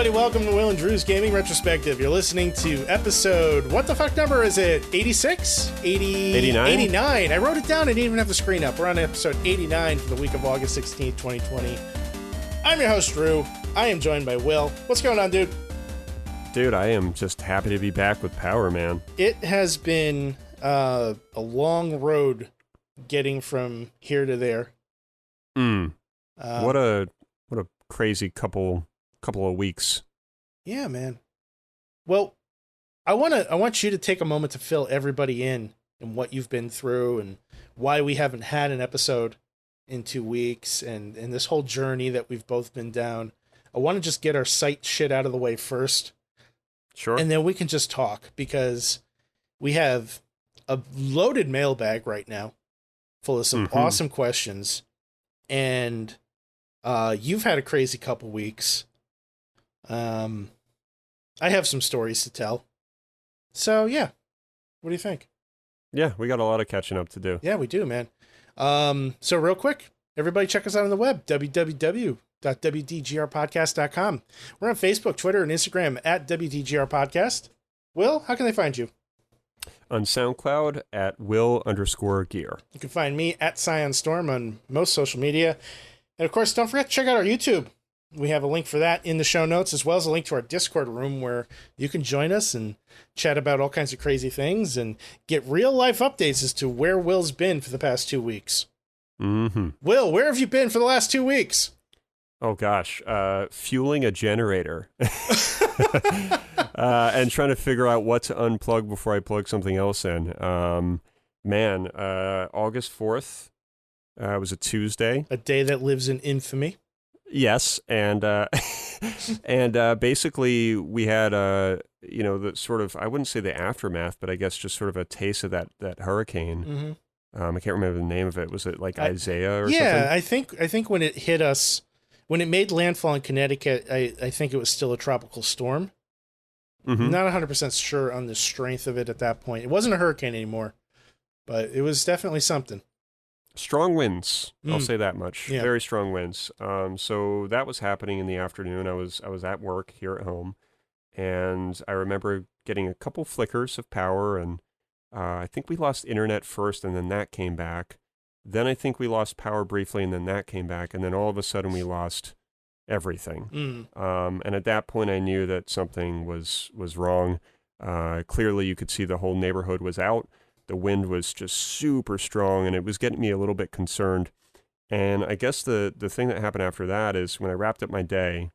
everybody. Welcome to Will and Drew's Gaming Retrospective. You're listening to episode, what the fuck number is it? 86? 89? 89. I wrote it down. I didn't even have the screen up. We're on episode 89 for the week of August 16th, 2020. I'm your host, Drew. I am joined by Will. What's going on, dude? Dude, I am just happy to be back with power, man. It has been a long road getting from here to there. What a crazy couple of weeks. Yeah, man. Well, I want you to take a moment to fill everybody in what you've been through and why we haven't had an episode in 2 weeks and this whole journey that we've both been down. I want to just get our site shit out of the way first. Sure. And then we can just talk, because we have a loaded mailbag right now full of some awesome questions. And you've had a crazy couple weeks. I have some stories to tell. So, yeah. What do you think? Yeah, we got a lot of catching up to do. Yeah, we do, man. So real quick, everybody check us out on the web, www.WDGRPodcast.com. We're on Facebook, Twitter, and Instagram at WDGRPodcast. Will, how can they find you? On SoundCloud at Will_Gear. You can find me at ScionStorm on most social media. And of course, don't forget to check out our YouTube. We have a link for that in the show notes, as well as a link to our Discord room where you can join us and chat about all kinds of crazy things and get real life updates as to where Will's been for the past 2 weeks. Will, where have you been for the last 2 weeks? Oh gosh, fueling a generator and trying to figure out what to unplug before I plug something else in. August 4th was a Tuesday. A day that lives in infamy. Yes, and basically we had the sort of, I wouldn't say the aftermath, but I guess just sort of a taste of that hurricane. I can't remember the name of it. Was it like Isaias or something? Yeah, I think when it hit us, when it made landfall in Connecticut, I think it was still a tropical storm. Not 100% sure on the strength of it at that point. It wasn't a hurricane anymore, but it was definitely something. Strong winds, I'll say that much. Yeah. Very strong winds. So that was happening in the afternoon. I was at work here at home, and I remember getting a couple flickers of power, and I think we lost internet first, and then that came back. Then I think we lost power briefly, and then that came back, and then all of a sudden we lost everything. And at that point I knew that something was wrong. Clearly you could see the whole neighborhood was out. The wind was just super strong, and it was getting me a little bit concerned. And I guess the thing that happened after that is when I wrapped up my day,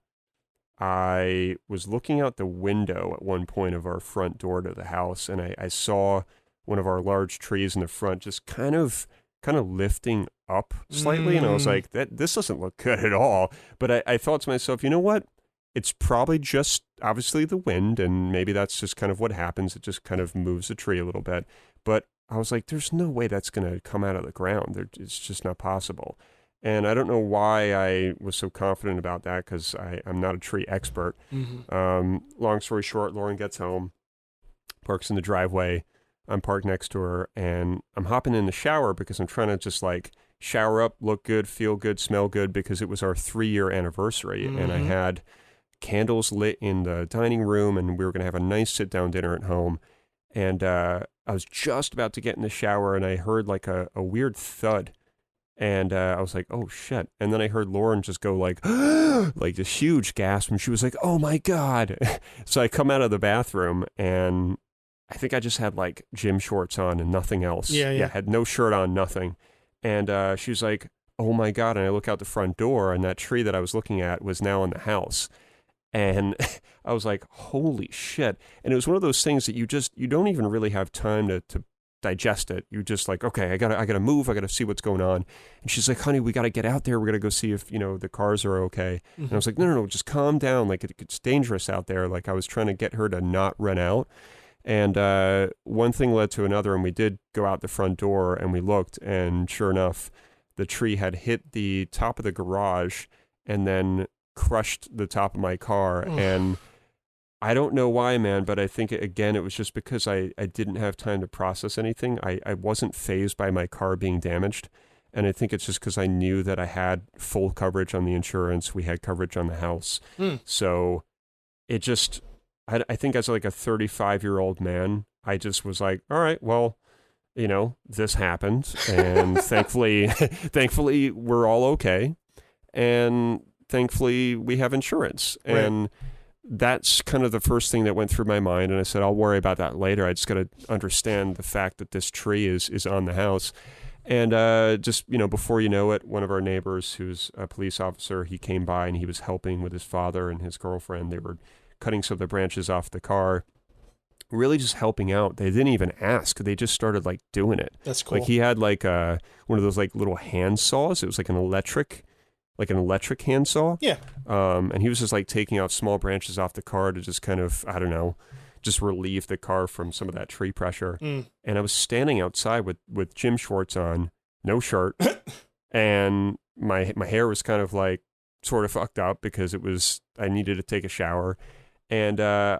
I was looking out the window at one point of our front door to the house, and I saw one of our large trees in the front just kind of lifting up slightly, and I was like, this doesn't look good at all. But I thought to myself, you know what? It's probably just obviously the wind, and maybe that's just kind of what happens. It just kind of moves the tree a little bit. But I was like, there's no way that's going to come out of the ground. It's just not possible. And I don't know why I was so confident about that, because I'm not a tree expert. Long story short, Lauren gets home, parks in the driveway. I'm parked next to her, and I'm hopping in the shower because I'm trying to just like shower up, look good, feel good, smell good, because it was our 3-year anniversary. And I had candles lit in the dining room, and we were going to have a nice sit-down dinner at home. And I was just about to get in the shower, and I heard like a weird thud. And I was like, oh, shit. And then I heard Lauren just go like, like this huge gasp, and she was like, oh, my God. So I come out of the bathroom, and I think I just had like gym shorts on and nothing else. Yeah, had no shirt on, nothing. And she was like, oh, my God. And I look out the front door, and that tree that I was looking at was now in the house. And I was like, holy shit. And it was one of those things that you don't even really have time to digest it. You just like, okay, I gotta move. I gotta see what's going on. And she's like, honey, we gotta get out there. We're gonna go see if, the cars are okay. And I was like, no, just calm down. Like it's dangerous out there. Like I was trying to get her to not run out. And one thing led to another, and we did go out the front door, and we looked, and sure enough, the tree had hit the top of the garage and then crushed the top of my car. And I don't know why, man, but I think, again, it was just because I didn't have time to process anything. I wasn't fazed by my car being damaged. And I think it's just because I knew that I had full coverage on the insurance. We had coverage on the house. So it just, I think as like a 35-year-old man, I just was like, all right, well, this happened, and thankfully we're all okay, and thankfully we have insurance, Right. and that's kind of the first thing that went through my mind. And I said, I'll worry about that later. I just got to understand the fact that this tree is on the house. And just, before you know it, one of our neighbors, who's a police officer, he came by and he was helping with his father and his girlfriend. They were cutting some of the branches off the car, really just helping out. They didn't even ask. They just started like doing it. That's cool. Like he had like one of those like little hand saws. It was like an electric hand saw. Yeah. And he was just like taking off small branches off the car to just kind of, I don't know, just relieve the car from some of that tree pressure. And I was standing outside with gym shorts on, no shirt, and my hair was kind of like sort of fucked up because I needed to take a shower. And I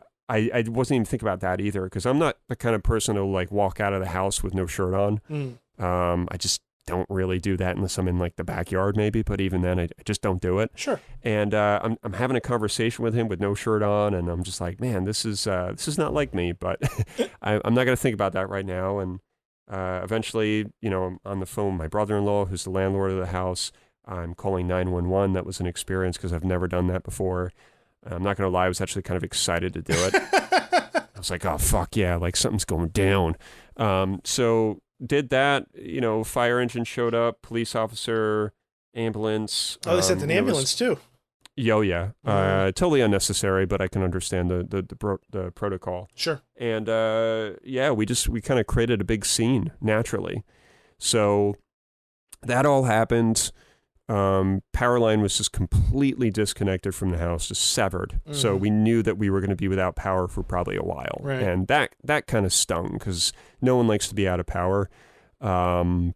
wasn't even thinking about that either, because I'm not the kind of person to like walk out of the house with no shirt on. I just don't really do that unless I'm in like the backyard maybe, but even then I just don't do it. Sure. And I'm having a conversation with him with no shirt on, and I'm just like, man, this is not like me, but I'm not going to think about that right now. And eventually, I'm on the phone with my brother-in-law, who's the landlord of the house. I'm calling 911. That was an experience because I've never done that before. I'm not going to lie, I was actually kind of excited to do it. I was like, oh, fuck yeah, like something's going down. So did that, fire engine showed up, police officer, ambulance. Oh, they sent an ambulance too. Yeah. Totally unnecessary, but I can understand the protocol. Sure. And we kind of created a big scene naturally. So that all happened. Power line was just completely disconnected from the house, just severed. So we knew that we were going to be without power for probably a while. Right. And that kind of stung because no one likes to be out of power. And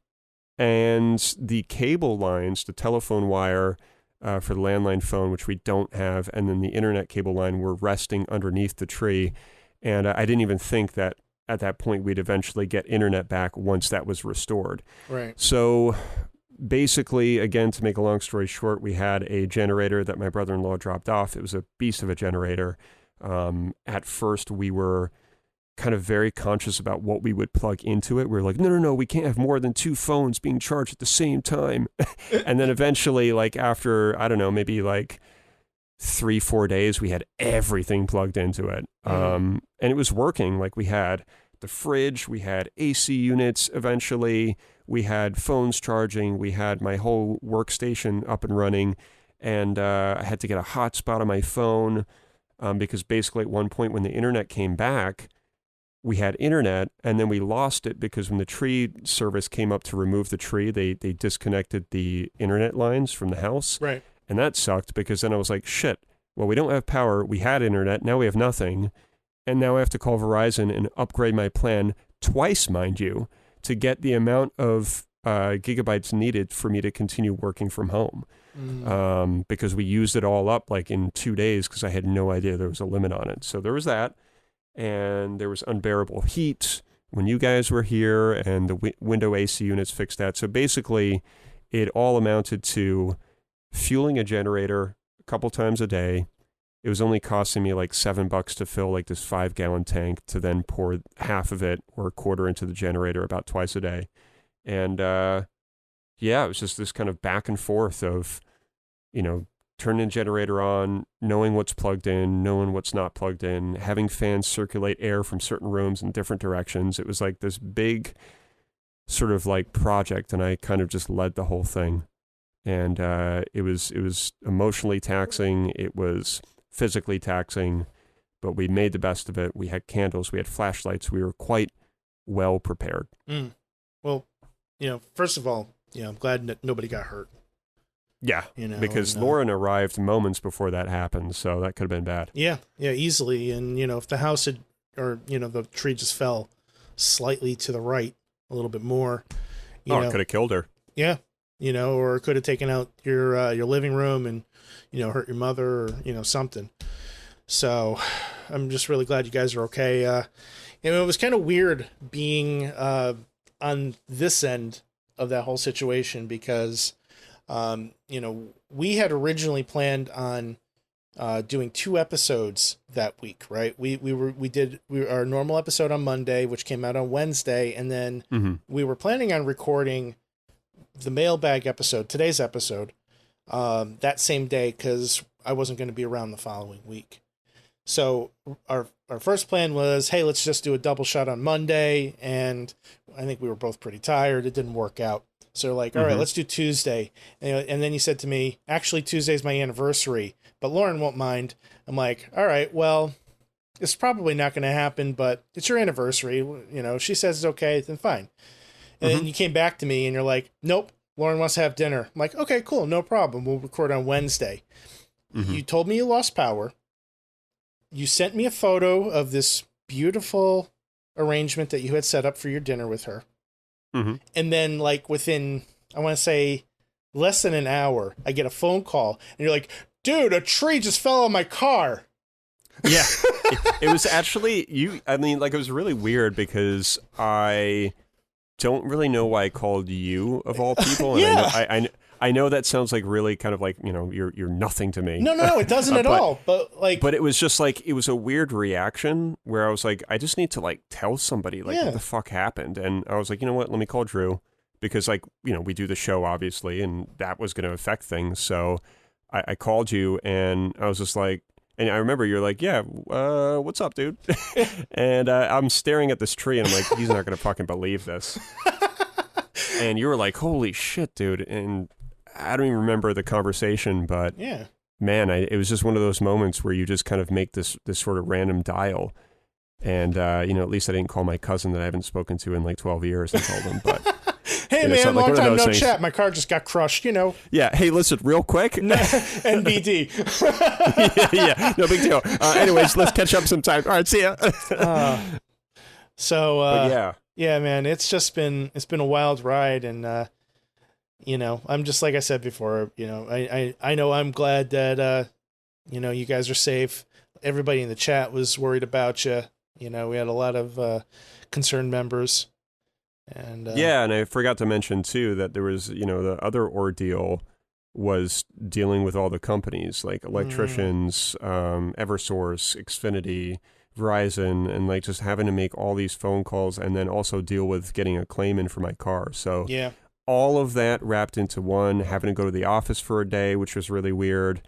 the cable lines, the telephone wire for the landline phone, which we don't have, and then the internet cable line were resting underneath the tree. And I didn't even think that at that point we'd eventually get internet back once that was restored. Right. So basically, again, to make a long story short, we had a generator that my brother-in-law dropped off. It was a beast of a generator. At first, we were kind of very conscious about what we would plug into it. We were like, no, we can't have more than 2 phones being charged at the same time. And then eventually, like after, I don't know, maybe like 3-4 days, we had everything plugged into it. And it was working. Like we had the fridge, we had AC units eventually, we had phones charging, we had my whole workstation up and running, and I had to get a hotspot on my phone because basically at one point when the internet came back, we had internet, and then we lost it because when the tree service came up to remove the tree, they disconnected the internet lines from the house. Right. And that sucked because then I was like, shit, well, we don't have power, we had internet, now we have nothing. And now I have to call Verizon and upgrade my plan twice, mind you, to get the amount of gigabytes needed for me to continue working from home. Because we used it all up like in 2 days because I had no idea there was a limit on it. So there was that. And there was unbearable heat when you guys were here, and the window AC units fixed that. So basically, it all amounted to fueling a generator a couple times a day. It was only costing me like $7 to fill like this 5-gallon tank to then pour half of it or a quarter into the generator about twice a day. And it was just this kind of back and forth of, turning the generator on, knowing what's plugged in, knowing what's not plugged in, having fans circulate air from certain rooms in different directions. It was like this big sort of like project, and I kind of just led the whole thing. And it was emotionally taxing. It was physically taxing, but we made the best of it. We had candles, we had flashlights. We were quite well prepared. Well, first of all, I'm glad that nobody got hurt. Yeah, because Lauren arrived moments before that happened, so that could have been bad. Yeah, easily. And, if the house had, or, the tree just fell slightly to the right a little bit more, it could have killed her. Yeah, or it could have taken out your living room and, hurt your mother or, something. So I'm just really glad you guys are okay. It was kind of weird being on this end of that whole situation because, we had originally planned on doing 2 episodes that week, right? We did our normal episode on Monday, which came out on Wednesday, and then we were planning on recording the mailbag episode, today's episode, that same day, because I wasn't going to be around the following week. So our first plan was, hey, let's just do a double shot on Monday, and I think we were both pretty tired. It didn't work out. So like, all right, let's do Tuesday. And then you said to me, actually, Tuesday's my anniversary, but Lauren won't mind. I'm like, all right, well, it's probably not going to happen, but it's your anniversary. You know, she says it's okay, then fine. And then you came back to me and you're like, nope, Lauren wants to have dinner. I'm like, okay, cool, no problem. We'll record on Wednesday. You told me you lost power. You sent me a photo of this beautiful arrangement that you had set up for your dinner with her. And then, like, within, I want to say, less than an hour, I get a phone call, and you're like, dude, a tree just fell on my car. Yeah. It was actually, I mean, like, it was really weird because I don't really know why I called you, of all people. And I know that sounds like really kind of like, you know, you're nothing to me. No, it doesn't at all. But it was just like, it was a weird reaction where I was like, I just need to like tell somebody like what the fuck happened. And I was like, you know what, let me call Drew, because like, you know, we do the show obviously, and that was going to affect things. So I called you and I was just like, and I remember you're like, yeah, what's up, dude? And I'm staring at this tree and I'm like, he's not going to fucking believe this. And you were like, holy shit, dude. And I don't even remember the conversation, but man, it was just one of those moments where you just kind of make this sort of random dial. And, you know, at least I didn't call my cousin that I haven't spoken to in like 12 years and told him, but... Hey, man, long time no chat. My car just got crushed, you know. Yeah. Hey, listen, real quick. NBD. yeah, no big deal. Anyways, let's catch up sometime. All right, see ya. Yeah, man, it's been a wild ride, and you know, I'm just, like I said before, you know, I know I'm glad that you know, you guys are safe. Everybody in the chat was worried about you. You know, we had a lot of concerned members. And and I forgot to mention too that there was, you know, the other ordeal was dealing with all the companies like electricians, Eversource, Xfinity, Verizon, and like just having to make all these phone calls and then also deal with getting a claim in for my car. So all of that wrapped into one, having to go to the office for a day, which was really weird.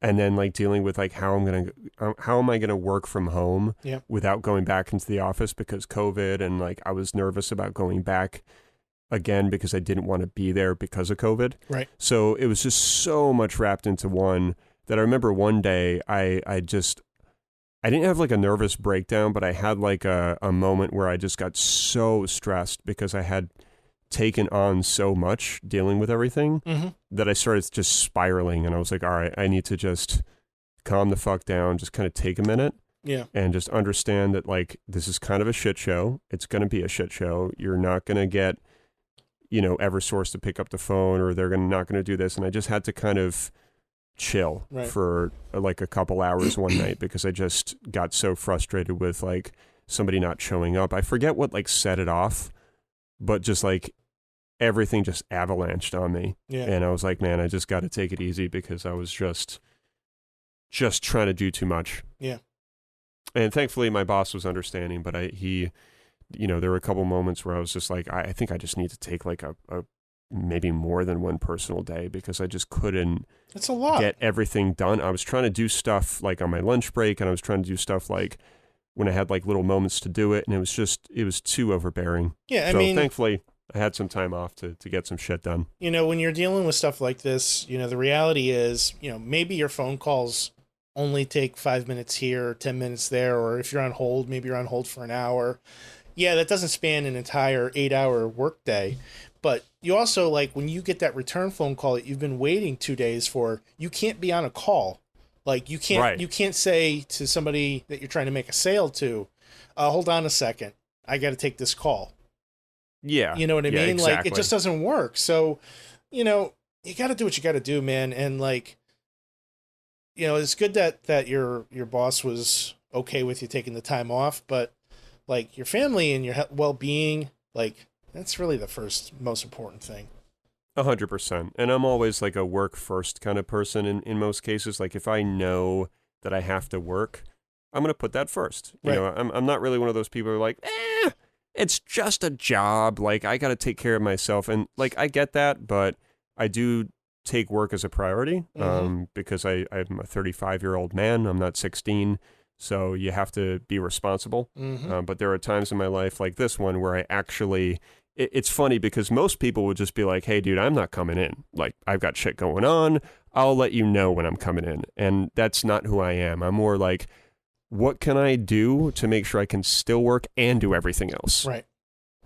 And then like dealing with like how am I gonna work from home without going back into the office because COVID, and like I was nervous about going back again because I didn't want to be there because of COVID. Right. So it was just so much wrapped into one that I remember one day I didn't have like a nervous breakdown, but I had like a moment where I just got so stressed because I had taken on so much dealing with everything that I started just spiraling, and I was like, all right, I need to just calm the fuck down, just kind of take a minute and just understand that like this is kind of a shit show. It's going to be a shit show. You're not going to get, you know, Eversource to pick up the phone, or they're not going to do this. And I just had to kind of chill for like a couple hours one night because I just got so frustrated with like somebody not showing up. I forget what like set it off, but just like everything just avalanched on me. And I was like, man, I just got to take it easy because I was just trying to do too much. And thankfully my boss was understanding, but he, you know, there were a couple moments where I was just like, I think I just need to take like a maybe more than one personal day because I just couldn't That's a lot. get everything done. I was trying to do stuff like on my lunch break, and I was trying to do stuff like when I had like little moments to do it, and it was too overbearing. I mean, thankfully I had some time off to get some shit done. You know, when you're dealing with stuff like this, you know, the reality is, you know, maybe your phone calls only take 5 minutes here, 10 minutes there, or if you're on hold, maybe you're on hold for an hour. Yeah, that doesn't span an entire 8-hour workday. But you also, like, when you get that return phone call that you've been waiting 2 days for, you can't be on a call. Like, you can't say to somebody that you're trying to make a sale to, hold on a second, I got to take this call. Yeah. You know what I mean? Exactly. Like, it just doesn't work. So, you know, you got to do what you got to do, man. And like, you know, it's good that your boss was okay with you taking the time off, but like your family and your well-being, like that's really the first most important thing. 100%. And I'm always like a work first kind of person in most cases. Like if I know that I have to work, I'm going to put that first. You Right. know, I'm not really one of those people who are like, it's just a job. Like I got to take care of myself. And like, I get that, but I do take work as a priority because I'm a 35-year-old man. I'm not 16. So you have to be responsible. But there are times in my life like this one where I actually, it's funny because most people would just be like, hey, dude, I'm not coming in. Like, I've got shit going on. I'll let you know when I'm coming in. And that's not who I am. I'm more like, what can I do to make sure I can still work and do everything else? Right.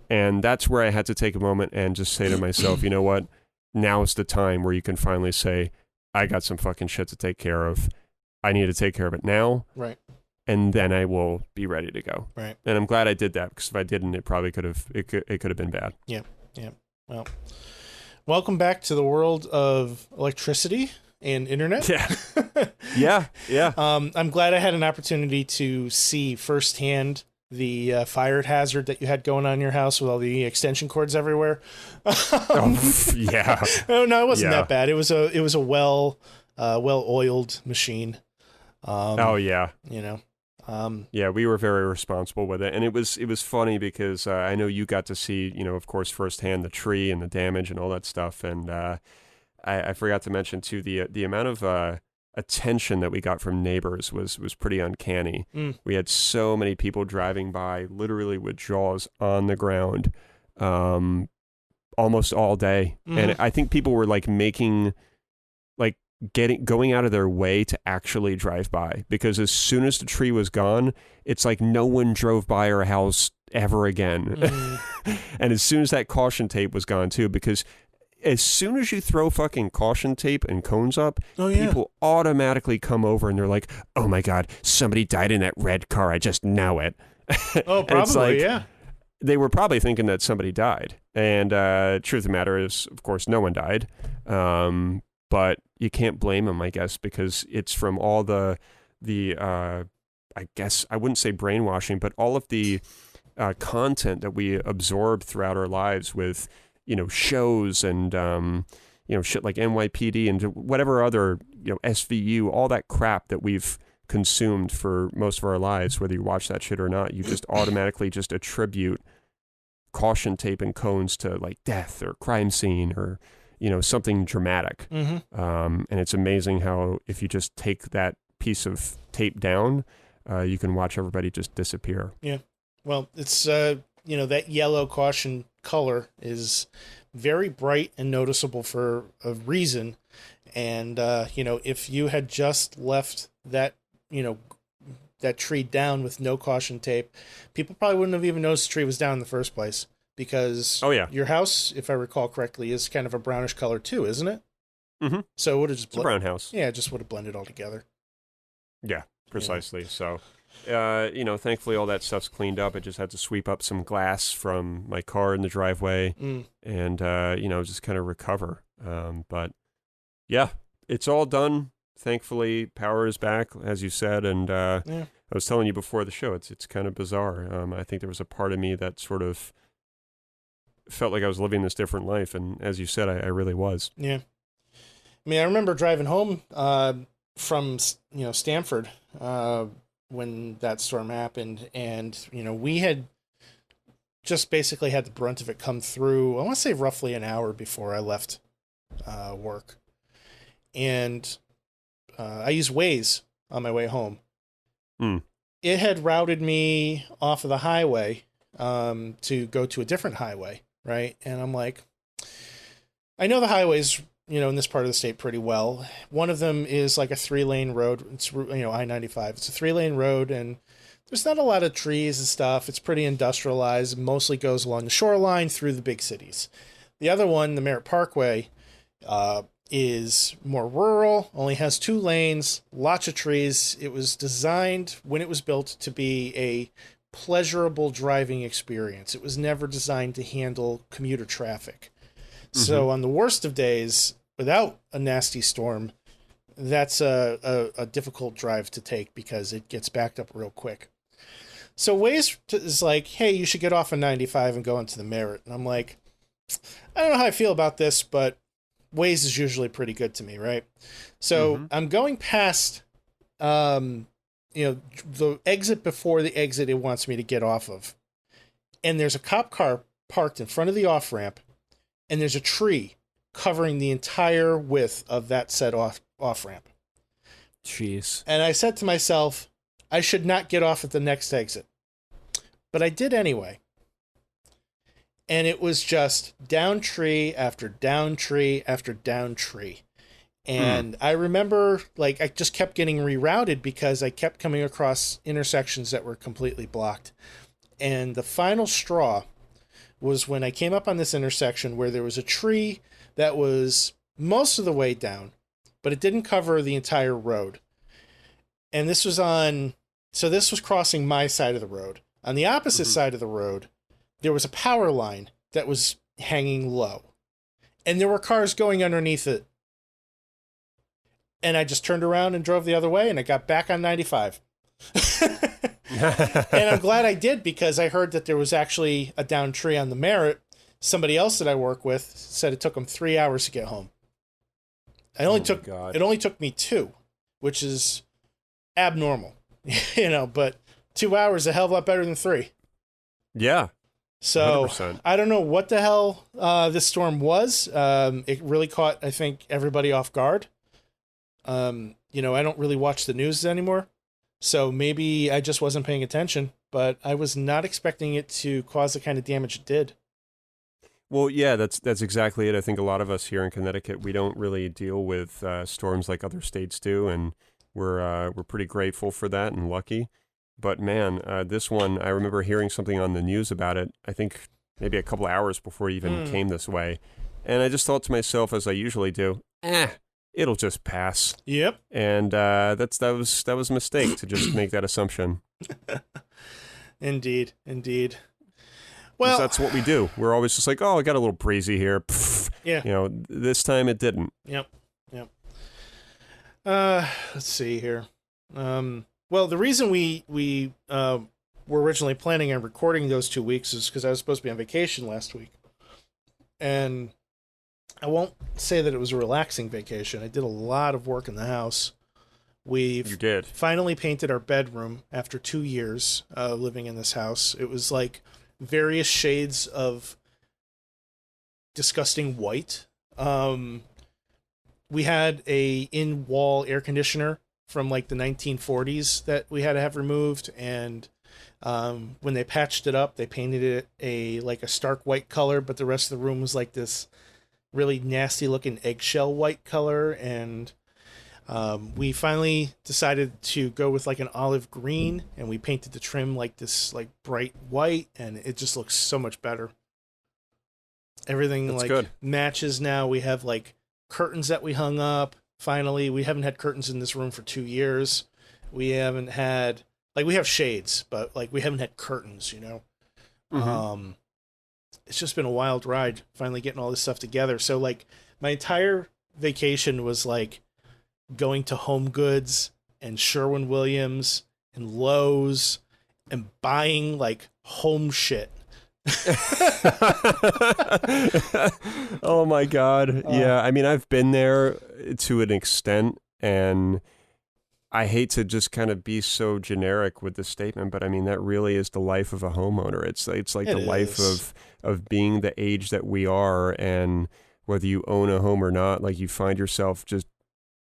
And that's where I had to take a moment and just say to myself, you know what? Now's the time where you can finally say, I got some fucking shit to take care of. I need to take care of it now. Right. And then I will be ready to go. Right. And I'm glad I did that because if I didn't, it probably could have been bad. Yeah. Yeah. Well, welcome back to the world of electricity and internet. Yeah. Yeah. I'm glad I had an opportunity to see firsthand the fire hazard that you had going on in your house with all the extension cords everywhere. Yeah. No, it wasn't that bad. It was a well-oiled machine. Yeah. You know. Yeah, we were very responsible with it, and it was funny because I know you got to see, you know, of course, firsthand the tree and the damage and all that stuff, and I forgot to mention too the amount of attention that we got from neighbors was pretty uncanny. We had so many people driving by, literally with jaws on the ground, almost all day, and I think people were like going out of their way to actually drive by because as soon as the tree was gone, it's like no one drove by our house ever again. And as soon as that caution tape was gone too, because as soon as you throw fucking caution tape and cones up, people automatically come over and they're like, oh my God, somebody died in that red car. I just know it. Oh, probably, yeah. They were probably thinking that somebody died. And truth of the matter is, of course, no one died. But you can't blame them, I guess, because it's from all the I guess I wouldn't say brainwashing, but all of the content that we absorb throughout our lives with, you know, shows and shit like NYPD and whatever other, you know, SVU, all that crap that we've consumed for most of our lives, whether you watch that shit or not, you just automatically just attribute caution tape and cones to like death or crime scene or, you know, something dramatic. And it's amazing how if you just take that piece of tape down, you can watch everybody just disappear. Yeah. Well, it's, you know, that yellow caution color is very bright and noticeable for a reason. And, you know, if you had just left that, you know, that tree down with no caution tape, people probably wouldn't have even noticed the tree was down in the first place. Because your house, if I recall correctly, is kind of a brownish color too, isn't it? So it would have just it's a brown house. Yeah, it just would have blended all together. Yeah, precisely. Yeah. So, you know, thankfully all that stuff's cleaned up. I just had to sweep up some glass from my car in the driveway and, you know, just kind of recover. But yeah, it's all done. Thankfully, power is back, as you said. And I was telling you before the show, it's kind of bizarre. I think there was a part of me that sort of felt like I was living this different life, and as you said, I really was. Yeah, I mean, I remember driving home from Stamford when that storm happened, and you know we had just basically had the brunt of it come through. I want to say roughly an hour before I left work, and I used Waze on my way home. It had routed me off of the highway to go to a different highway. Right. And I'm like, I know the highways, you know, in this part of the state pretty well. One of them is like a 3-lane road. It's, you know, I-95. It's a 3-lane road and there's not a lot of trees and stuff. It's pretty industrialized. Mostly goes along the shoreline through the big cities. The other one, the Merritt Parkway, is more rural, only has 2 lanes, lots of trees. It was designed when it was built to be a pleasurable driving experience. It was never designed to handle commuter traffic. So on the worst of days, without a nasty storm, that's a difficult drive to take because it gets backed up real quick. So Waze is like, hey, you should get off of 95 and go into the Merritt. And I'm like, I don't know how I feel about this, but Waze is usually pretty good to me, right? So I'm going past, the exit before the exit it wants me to get off of. And there's a cop car parked in front of the off-ramp, and there's a tree covering the entire width of that said off-ramp. Jeez. And I said to myself, I should not get off at the next exit. But I did anyway. And it was just down tree after down tree after down tree. And I remember, like, I just kept getting rerouted because I kept coming across intersections that were completely blocked. And the final straw was when I came up on this intersection where there was a tree that was most of the way down, but it didn't cover the entire road. And this was this was crossing my side of the road. On the opposite side of the road, there was a power line that was hanging low. And there were cars going underneath it. And I just turned around and drove the other way, and I got back on 95. And I'm glad I did, because I heard that there was actually a down tree on the Merritt. Somebody else that I work with said it took them 3 hours to get home. It only took me 2, which is abnormal, but 2 hours is a hell of a lot better than 3. Yeah. So 100%. I don't know what the hell this storm was. It really caught, I think, everybody off guard. I don't really watch the news anymore, so maybe I just wasn't paying attention, but I was not expecting it to cause the kind of damage it did. Well, yeah, that's exactly it. I think a lot of us here in Connecticut, we don't really deal with storms like other states do, and we're pretty grateful for that and lucky. But man, this one, I remember hearing something on the news about it, I think maybe a couple of hours before it even came this way. And I just thought to myself, as I usually do, it'll just pass. Yep. And that was a mistake to just make that assumption. Indeed. Well, that's what we do. We're always just like, oh, I got a little breezy here. Pfft. Yeah. This time it didn't. Yep. Let's see here. Well, the reason we were originally planning on recording those 2 weeks is because I was supposed to be on vacation last week. And I won't say that it was a relaxing vacation. I did a lot of work in the house. You did. Finally painted our bedroom after 2 years living in this house. It was like various shades of disgusting white. We had a in-wall air conditioner from like the 1940s that we had to have removed, and when they patched it up, they painted it a stark white color, but the rest of the room was like this really nasty looking eggshell white color. And we finally decided to go with like an olive green, and we painted the trim like this like bright white, and it just looks so much better. Everything That's good. Matches now. We have like curtains that we hung up. Finally, we haven't had curtains in this room for 2 years. We haven't had, we have shades, but we haven't had curtains, It's just been a wild ride finally getting all this stuff together. So my entire vacation was going to Home Goods and Sherwin-Williams and Lowe's and buying home shit. Oh my God. Yeah. I mean, I've been there to an extent, and I hate to just kind of be so generic with this statement, but I mean, that really is the life of a homeowner. It's like the life of being the age that we are, and whether you own a home or not, you find yourself just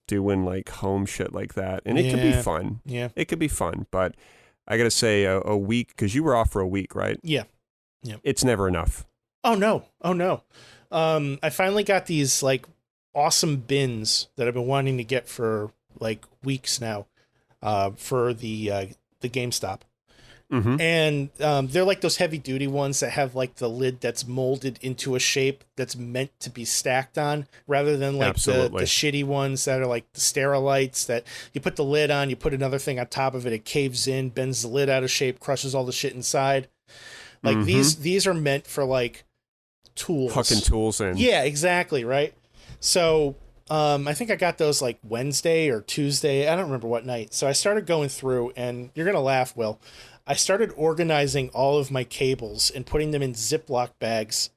doing home shit like that. And it can be fun. Yeah. It could be fun, but I got to say a week, because you were off for a week, right? Yeah. Yep. It's never enough. Oh no. I finally got these awesome bins that I've been wanting to get for weeks now, for the GameStop. Mm-hmm. And they're those heavy duty ones that have the lid that's molded into a shape that's meant to be stacked on, rather than the shitty ones that are the Sterilites that you put the lid on, you put another thing on top of it, it caves in, bends the lid out of shape, crushes all the shit inside. These are meant for tools. Hucking tools in. Yeah, exactly, right? So I think I got those Wednesday or Tuesday. I don't remember what night. So I started going through, and you're going to laugh, Will. I started organizing all of my cables and putting them in Ziploc bags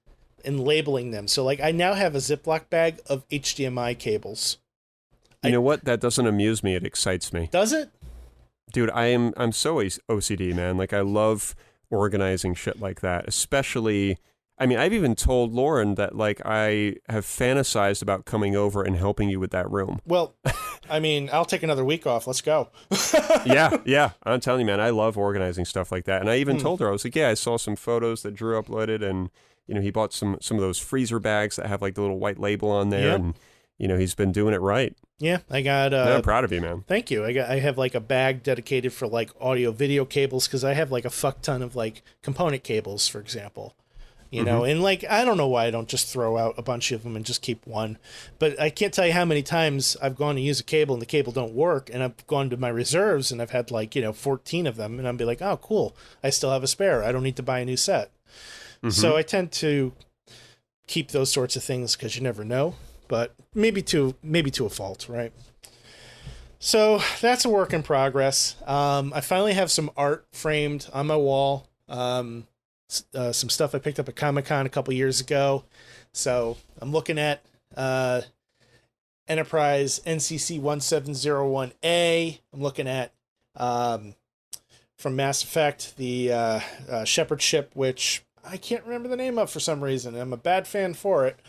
and labeling them. So like I now have a Ziploc bag of HDMI cables. You know what? That doesn't amuse me. It excites me. Does it? Dude, I'm so OCD, man. Like, I love organizing shit like that, especially... I mean, I've even told Lauren that, like, I have fantasized about coming over and helping you with that room. Well, I mean, I'll take another week off. Let's go. Yeah. I'm telling you, man, I love organizing stuff like that. And I even told her, I was like, yeah, I saw some photos that Drew uploaded, and, you know, he bought some of those freezer bags that have, like, the little white label on there, and, you know, he's been doing it right. Yeah, I got... I'm proud of you, man. Thank you. I have, like, a bag dedicated for, like, audio-video cables, because I have, like, a fuck ton of, like, component cables, for example. You know, and like, I don't know why I don't just throw out a bunch of them and just keep one, but I can't tell you how many times I've gone to use a cable and the cable don't work, and I've gone to my reserves and I've had like, 14 of them, and I'll be like, oh, cool, I still have a spare. I don't need to buy a new set. So I tend to keep those sorts of things because you never know, but maybe to a fault, right? So that's a work in progress. I finally have some art framed on my wall. Some stuff I picked up at Comic-Con a couple years ago. So I'm looking at Enterprise NCC 1701A. I'm looking at from Mass Effect the Shepherd ship, which I can't remember the name of for some reason. I'm a bad fan for it,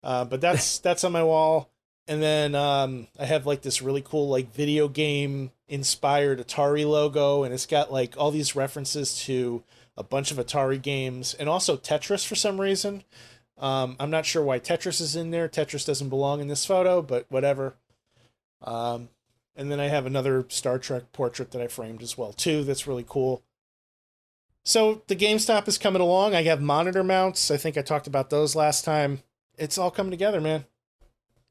but that's on my wall. And then I have like this really cool like video game inspired Atari logo, and it's got like all these references to a bunch of Atari games, and also Tetris for some reason. I'm not sure why Tetris is in there. Tetris doesn't belong in this photo, but whatever. And then I have another Star Trek portrait that I framed as well, too. That's really cool. So the GameStop is coming along. I have monitor mounts. I think I talked about those last time. It's all coming together, man.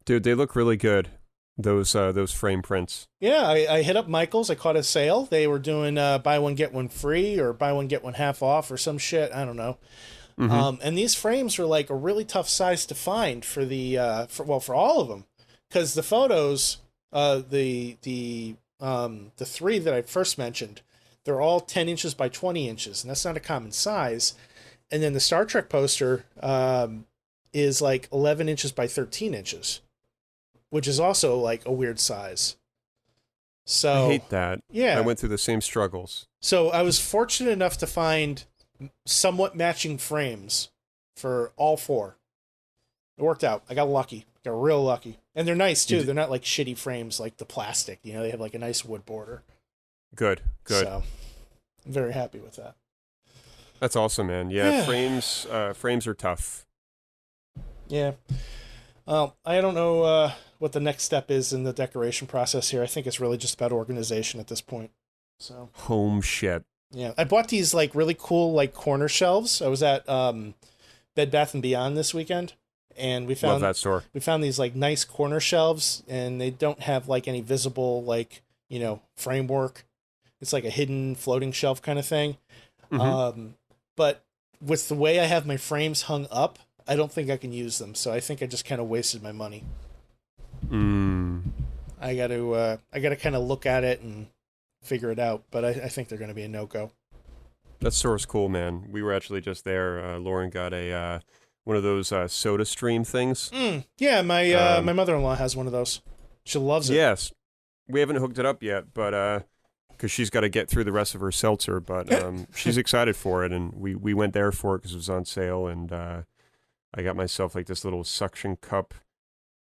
Dude, they look really good. Those frame prints. Yeah, I hit up Michael's. I caught a sale. They were doing buy one get one free, or buy one get one half off, or some shit. I don't know. And these frames were like a really tough size to find for the for all of them, because the photos, the three that I first mentioned, they're all 10 inches by 20 inches, and that's not a common size. And then the Star Trek poster is like 11 inches by 13 inches. Which is also like a weird size. So I hate that. Yeah. I went through the same struggles. So I was fortunate enough to find somewhat matching frames for all four. It worked out. I got lucky. Got real lucky. And they're nice too. They're not like shitty frames like the plastic. You know, they have like a nice wood border. Good. So I'm very happy with that. That's awesome, man. Yeah. frames are tough. Yeah. Well, I don't know what the next step is in the decoration process here. I think it's really just about organization at this point. So home shit. Yeah, I bought these like really cool like corner shelves. I was at Bed Bath & Beyond this weekend, and we found Love that store. We found these like nice corner shelves, and they don't have like any visible like framework. It's like a hidden floating shelf kind of thing. But with the way I have my frames hung up, I don't think I can use them, so I think I just kind of wasted my money. I got to kind of look at it and figure it out, but I think they're going to be a no-go. That store's cool, man. We were actually just there. Lauren got a one of those Soda Stream things. Yeah, my mother-in-law has one of those. She loves it. Yes, we haven't hooked it up yet, but because she's got to get through the rest of her seltzer, but she's excited for it, and we went there for it because it was on sale, and I got myself like this little suction cup,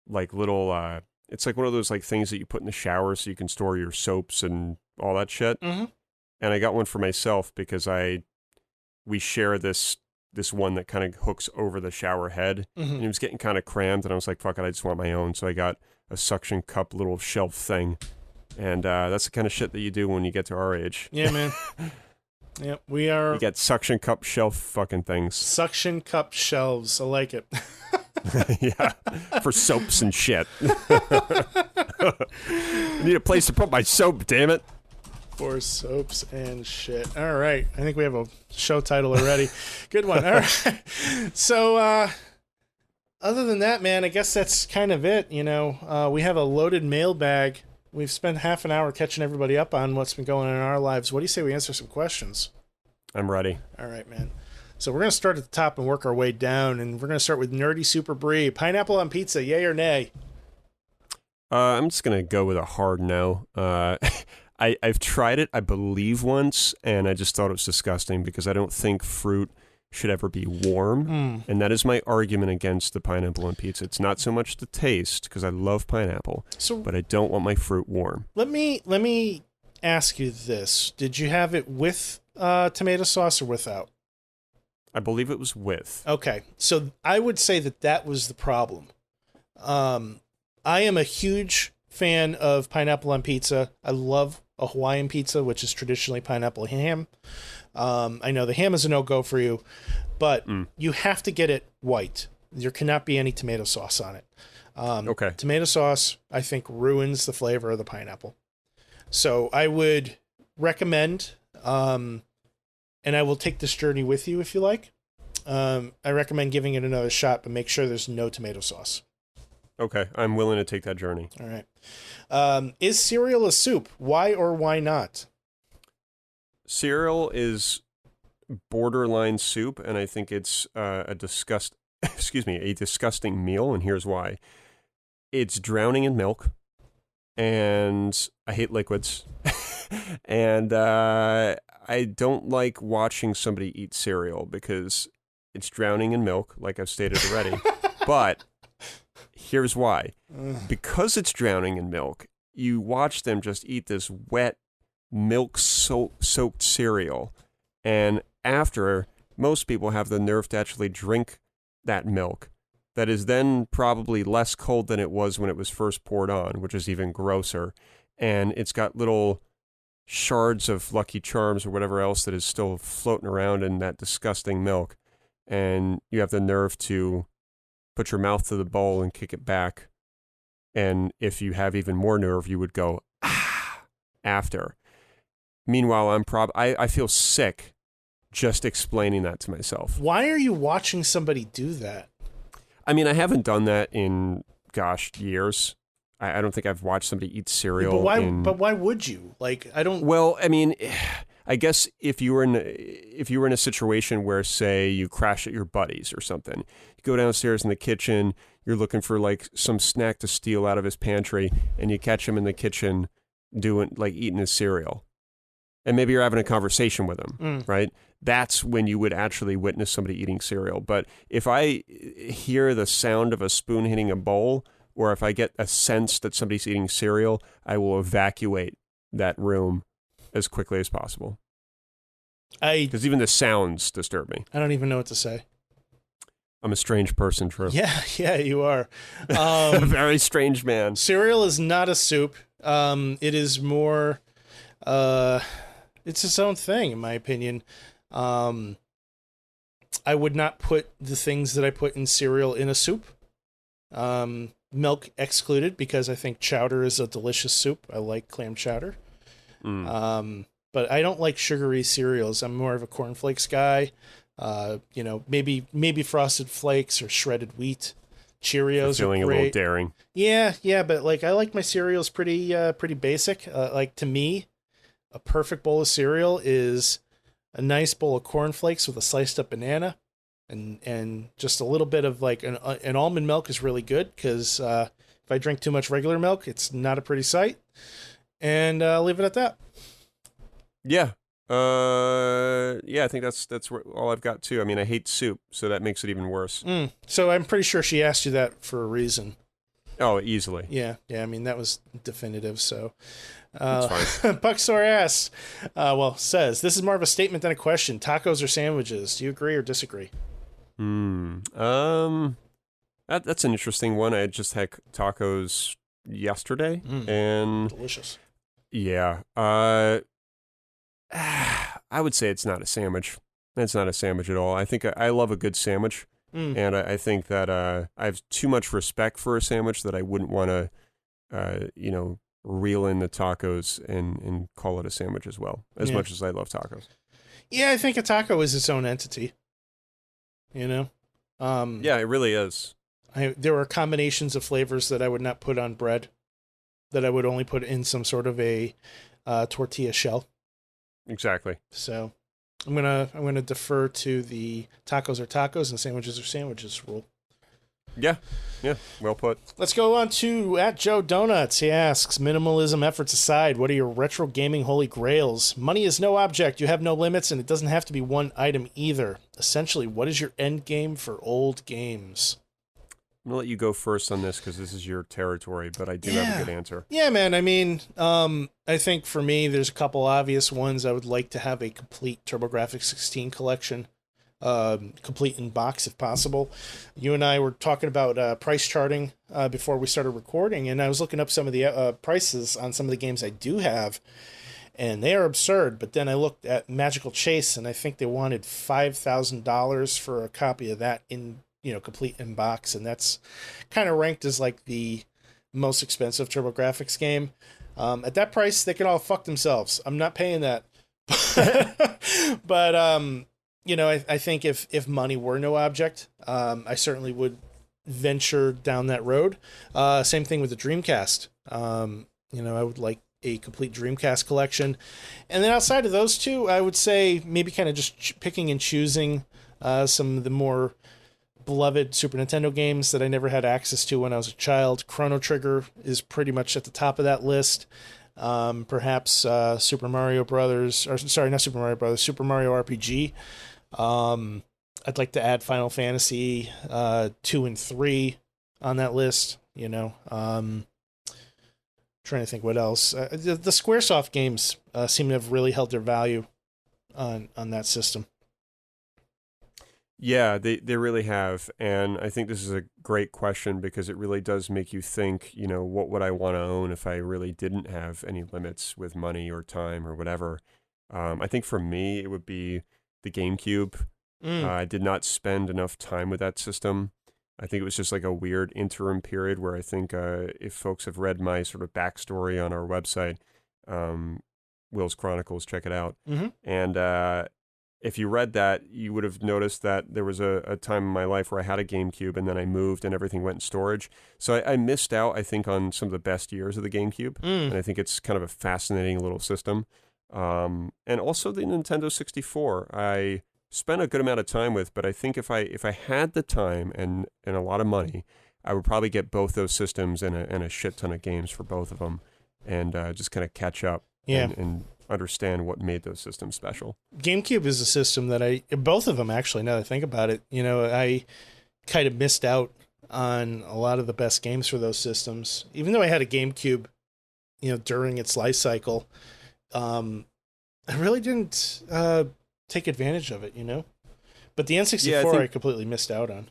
like little, it's like one of those like things that you put in the shower so you can store your soaps and all that shit. And I got one for myself because we share this one that kind of hooks over the shower head, and it was getting kind of crammed, and I was like, fuck it, I just want my own. So I got a suction cup little shelf thing, and that's the kind of shit that you do when you get to our age. Yeah, man. Yep, we are... You get suction cup shelf fucking things. Suction cup shelves. I like it. Yeah, for soaps and shit. I need a place to put my soap, damn it. For soaps and shit. All right. I think we have a show title already. Good one. All right. So, other than that, man, I guess that's kind of it. We have a loaded mailbag. We've spent half an hour catching everybody up on what's been going on in our lives. What do you say we answer some questions? I'm ready. All right, man. So we're going to start at the top and work our way down, and we're going to start with Nerdy Super Brie. Pineapple on pizza, yay or nay? I'm just going to go with a hard no. I've tried it, I believe, once, and I just thought it was disgusting because I don't think fruit should ever be warm. And that is my argument against the pineapple on pizza. It's not so much the taste, because I love pineapple, but I don't want my fruit warm. Let me ask you this. Did you have it with tomato sauce or without? I believe it was with. Okay, so I would say that was the problem. I am a huge fan of pineapple on pizza. I love a Hawaiian pizza, which is traditionally pineapple ham. I know the ham is a no-go for you, but you have to get it white. There cannot be any tomato sauce on it. Okay. Tomato sauce, I think, ruins the flavor of the pineapple. So I would recommend, and I will take this journey with you if you like. I recommend giving it another shot, but make sure there's no tomato sauce. Okay, I'm willing to take that journey. All right. Is cereal a soup? Why or why not? Cereal is borderline soup, and I think it's a disgusting meal, and here's why. It's drowning in milk, and I hate liquids, and I don't like watching somebody eat cereal because it's drowning in milk, like I've stated already, but here's why. Because it's drowning in milk, you watch them just eat this wet, milk-soaked cereal, and after, most people have the nerve to actually drink that milk that is then probably less cold than it was when it was first poured on, which is even grosser, and it's got little shards of Lucky Charms or whatever else that is still floating around in that disgusting milk, and you have the nerve to put your mouth to the bowl and kick it back, and if you have even more nerve, you would go, ah, after. Meanwhile, I feel sick just explaining that to myself. Why are you watching somebody do that? I mean, I haven't done that in, years. I don't think I've watched somebody eat cereal. But why would you? Like, I don't. Well, I mean, I guess if you were in a situation where, say, you crash at your buddy's or something, you go downstairs in the kitchen, you're looking for like some snack to steal out of his pantry, and you catch him in the kitchen eating his cereal. And maybe you're having a conversation with him, right? That's when you would actually witness somebody eating cereal. But if I hear the sound of a spoon hitting a bowl, or if I get a sense that somebody's eating cereal, I will evacuate that room as quickly as possible. Because even the sounds disturb me. I don't even know what to say. I'm a strange person, Drew. Yeah, you are. A very strange man. Cereal is not a soup. It is more... it's its own thing, in my opinion. I would not put the things that I put in cereal in a soup. Milk excluded, because I think chowder is a delicious soup. I like clam chowder. But I don't like sugary cereals. I'm more of a cornflakes guy. Maybe Frosted Flakes or shredded wheat. Cheerios feeling are great. A little daring. Yeah, but like I like my cereals pretty basic. Like to me, a perfect bowl of cereal is a nice bowl of cornflakes with a sliced up banana, and just a little bit of like an almond milk is really good, because if I drink too much regular milk, it's not a pretty sight. And I'll leave it at that. Yeah. I think that's all I've got too. I mean, I hate soup, so that makes it even worse. So I'm pretty sure she asked you that for a reason. Oh, easily. Yeah. I mean, that was definitive. So, that's fine. Buckstar asks, says, this is more of a statement than a question. Tacos or sandwiches? Do you agree or disagree? That's an interesting one. I just had tacos yesterday, and delicious. Yeah. I would say it's not a sandwich. It's not a sandwich at all. I think I love a good sandwich, and I think that I have too much respect for a sandwich that I wouldn't want to, reel in the tacos and call it a sandwich as well, as much as I love tacos. Yeah, I think a taco is its own entity. Yeah, it really is. There are combinations of flavors that I would not put on bread, that I would only put in some sort of a tortilla shell. Exactly. So, I'm gonna defer to the tacos are tacos and sandwiches are sandwiches rule. Yeah, well put. Let's go on to at Joe Donuts. He asks, minimalism efforts aside, what are your retro gaming holy grails? Money is no object, you have no limits, and it doesn't have to be one item either. Essentially, what is your end game for old games? I'm going to let you go first on this because this is your territory, but I do have a good answer. Yeah, man. I mean, I think for me, there's a couple obvious ones. I would like to have a complete TurboGrafx 16 collection. Complete in box if possible. You and I were talking about price charting before we started recording, and I was looking up some of the prices on some of the games I do have, and they are absurd. But then I looked at Magical Chase, and I think they wanted $5,000 for a copy of that in complete in box, and that's kind of ranked as like the most expensive TurboGrafx game. At that price, they can all fuck themselves. I'm not paying that. But I think if money were no object, I certainly would venture down that road. Same thing with the Dreamcast. I would like a complete Dreamcast collection. And then outside of those two, I would say maybe kind of just picking and choosing some of the more beloved Super Nintendo games that I never had access to when I was a child. Chrono Trigger is pretty much at the top of that list. Perhaps Super Mario Brothers, or sorry, not Super Mario Brothers, Super Mario RPG. I'd like to add Final Fantasy 2 and 3 on that list. Trying to think what else. The Squaresoft games seem to have really held their value on that system. Yeah, they really have, and I think this is a great question because it really does make you think, what would I want to own if I really didn't have any limits with money or time or whatever. I think for me, it would be the GameCube. I did not spend enough time with that system. I think it was just like a weird interim period where I think if folks have read my sort of backstory on our website, Will's Chronicles, check it out. Mm-hmm. And if you read that, you would have noticed that there was a time in my life where I had a GameCube and then I moved and everything went in storage. So I missed out, I think, on some of the best years of the GameCube. And I think it's kind of a fascinating little system. And also the Nintendo 64, I spent a good amount of time with, but I think if I had the time and a lot of money, I would probably get both those systems and a shit ton of games for both of them and just kind of catch up and understand what made those systems special. GameCube is a system that both of them actually, now that I think about it, I kind of missed out on a lot of the best games for those systems. Even though I had a GameCube, during its life cycle, I really didn't take advantage of it, But the N64 I completely missed out on.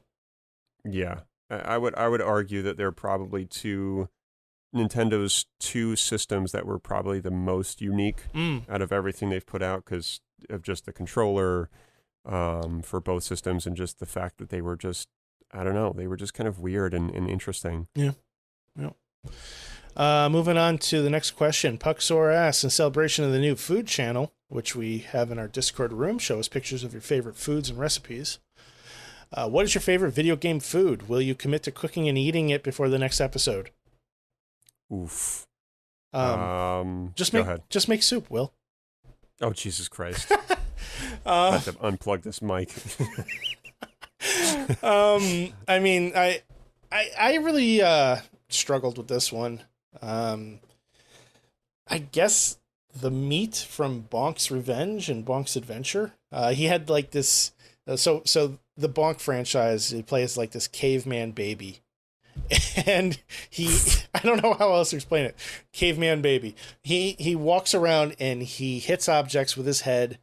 Yeah. I would argue that there are probably Nintendo's two systems that were probably the most unique out of everything they've put out because of just the controller for both systems and just the fact that they were just, I don't know, they were just kind of weird and interesting. Yeah. Moving on to the next question. Puxor asks, in celebration of the new food channel, which we have in our Discord room, show us pictures of your favorite foods and recipes. What is your favorite video game food? Will you commit to cooking and eating it before the next episode? Oof. Just go ahead. Just make soup, Will. Oh, Jesus Christ. I have to unplug this mic. I mean, I really struggled with this one. I guess the meat from Bonk's Revenge and Bonk's Adventure. He had like this. So the Bonk franchise, he plays like this caveman baby. And I don't know how else to explain it. Caveman baby. He walks around and he hits objects with his head,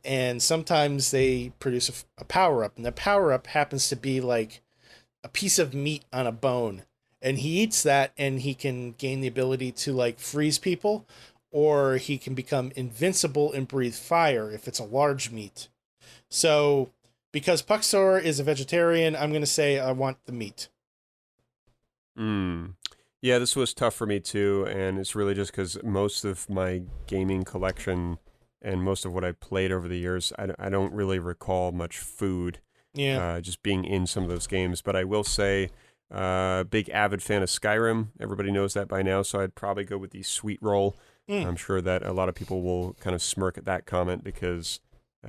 and sometimes they produce a power-up, and the power-up happens to be like a piece of meat on a bone. And he eats that, and he can gain the ability to like freeze people, or he can become invincible and breathe fire if it's a large meat. So because Puxor is a vegetarian, I'm going to say I want the meat. Yeah, this was tough for me too, and it's really just because most of my gaming collection and most of what I played over the years, I don't really recall much food. Yeah. Just being in some of those games, but I will say, big avid fan of Skyrim. Everybody knows that by now, so I'd probably go with the sweet roll. I'm sure that a lot of people will kind of smirk at that comment because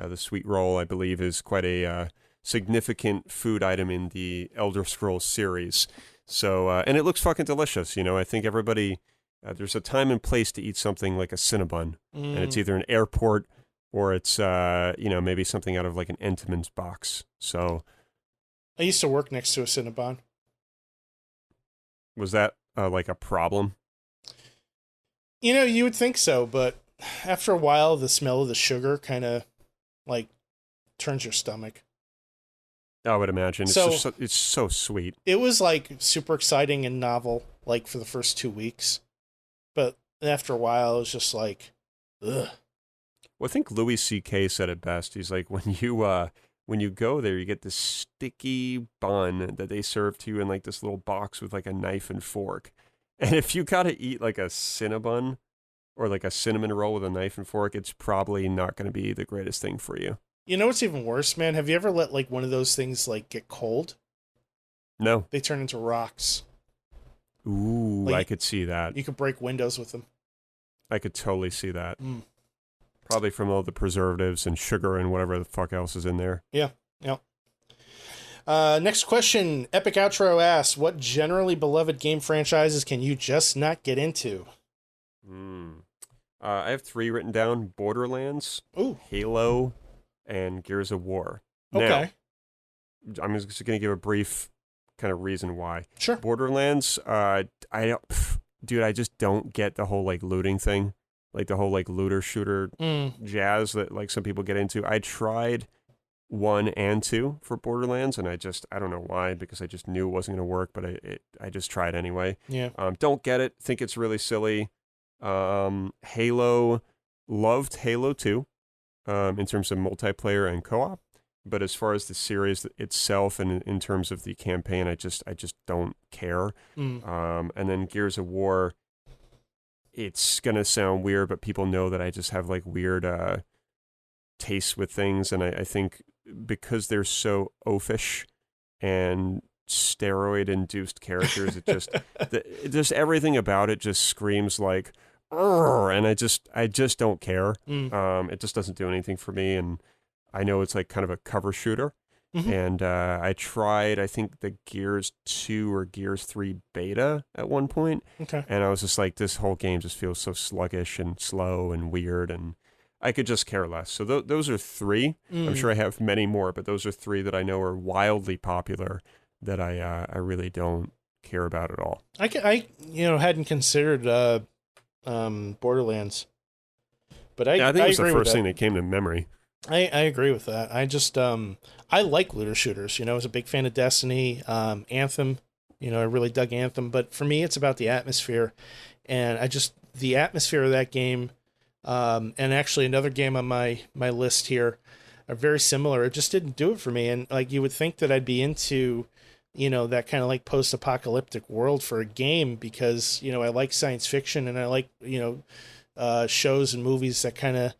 The sweet roll, I believe, is quite a significant food item in the Elder Scrolls series. So, and it looks fucking delicious. You know, I think everybody, there's a time and place to eat something like a Cinnabon, and it's either an airport or it's, maybe something out of like an Entenmann's box. So, I used to work next to a Cinnabon. Was that like a problem? You know, you would think so, but after a while, the smell of the sugar kind of like turns your stomach. I would imagine. It's so sweet. It was like super exciting and novel, like for the first 2 weeks, but after a while, it was just like, ugh. Well, I think Louis C.K. said it best. He's like, when you go there, you get this sticky bun that they serve to you in like this little box with like a knife and fork. And if you got to eat like a Cinnabon or like a cinnamon roll with a knife and fork, it's probably not going to be the greatest thing for you. You know what's even worse, man? Have you ever let like one of those things like get cold? No. They turn into rocks. Ooh, like, I could see that. You could break windows with them. I could totally see that. Probably from all the preservatives and sugar and whatever the fuck else is in there. Yeah. Next question. Epic Outro asks, what generally beloved game franchises can you just not get into? I have 3 written down. Borderlands, Halo, and Gears of War. Okay. Now, I'm just going to give a brief kind of reason why. Sure. Borderlands, I just don't get the whole like looting thing. Like the whole like looter shooter jazz that like some people get into. I tried 1 and 2 for Borderlands, and I don't know why, because I just knew it wasn't going to work, but I just tried anyway. Yeah. Don't get it. Think it's really silly. Halo, loved Halo 2 in terms of multiplayer and co-op, but as far as the series itself and in terms of the campaign, I just don't care. And then Gears of War, it's gonna sound weird, but people know that I just have like weird tastes with things, and I think because they're so oafish and steroid-induced characters, it just everything about it just screams like, and I just don't care. It just doesn't do anything for me, and I know it's like kind of a cover shooter. And I tried, I think, the Gears 2 or Gears 3 beta at one point. Okay. And I was just like, this whole game just feels so sluggish and slow and weird, and I could just care less. So those are 3. I'm sure I have many more, but those are 3 that I know are wildly popular that I really don't care about at all. I hadn't considered Borderlands, but I think it was the agree first with thing that came to memory. I agree with that. I just I like looter shooters. You know, I was a big fan of Destiny, Anthem. You know, I really dug Anthem, but for me, it's about the atmosphere, and the atmosphere of that game, and actually another game on my list here are very similar. It just didn't do it for me, and like you would think that I'd be into, you know, that kind of like post-apocalyptic world for a game, because, you know, I like science fiction and I like, you know, shows and movies that kind of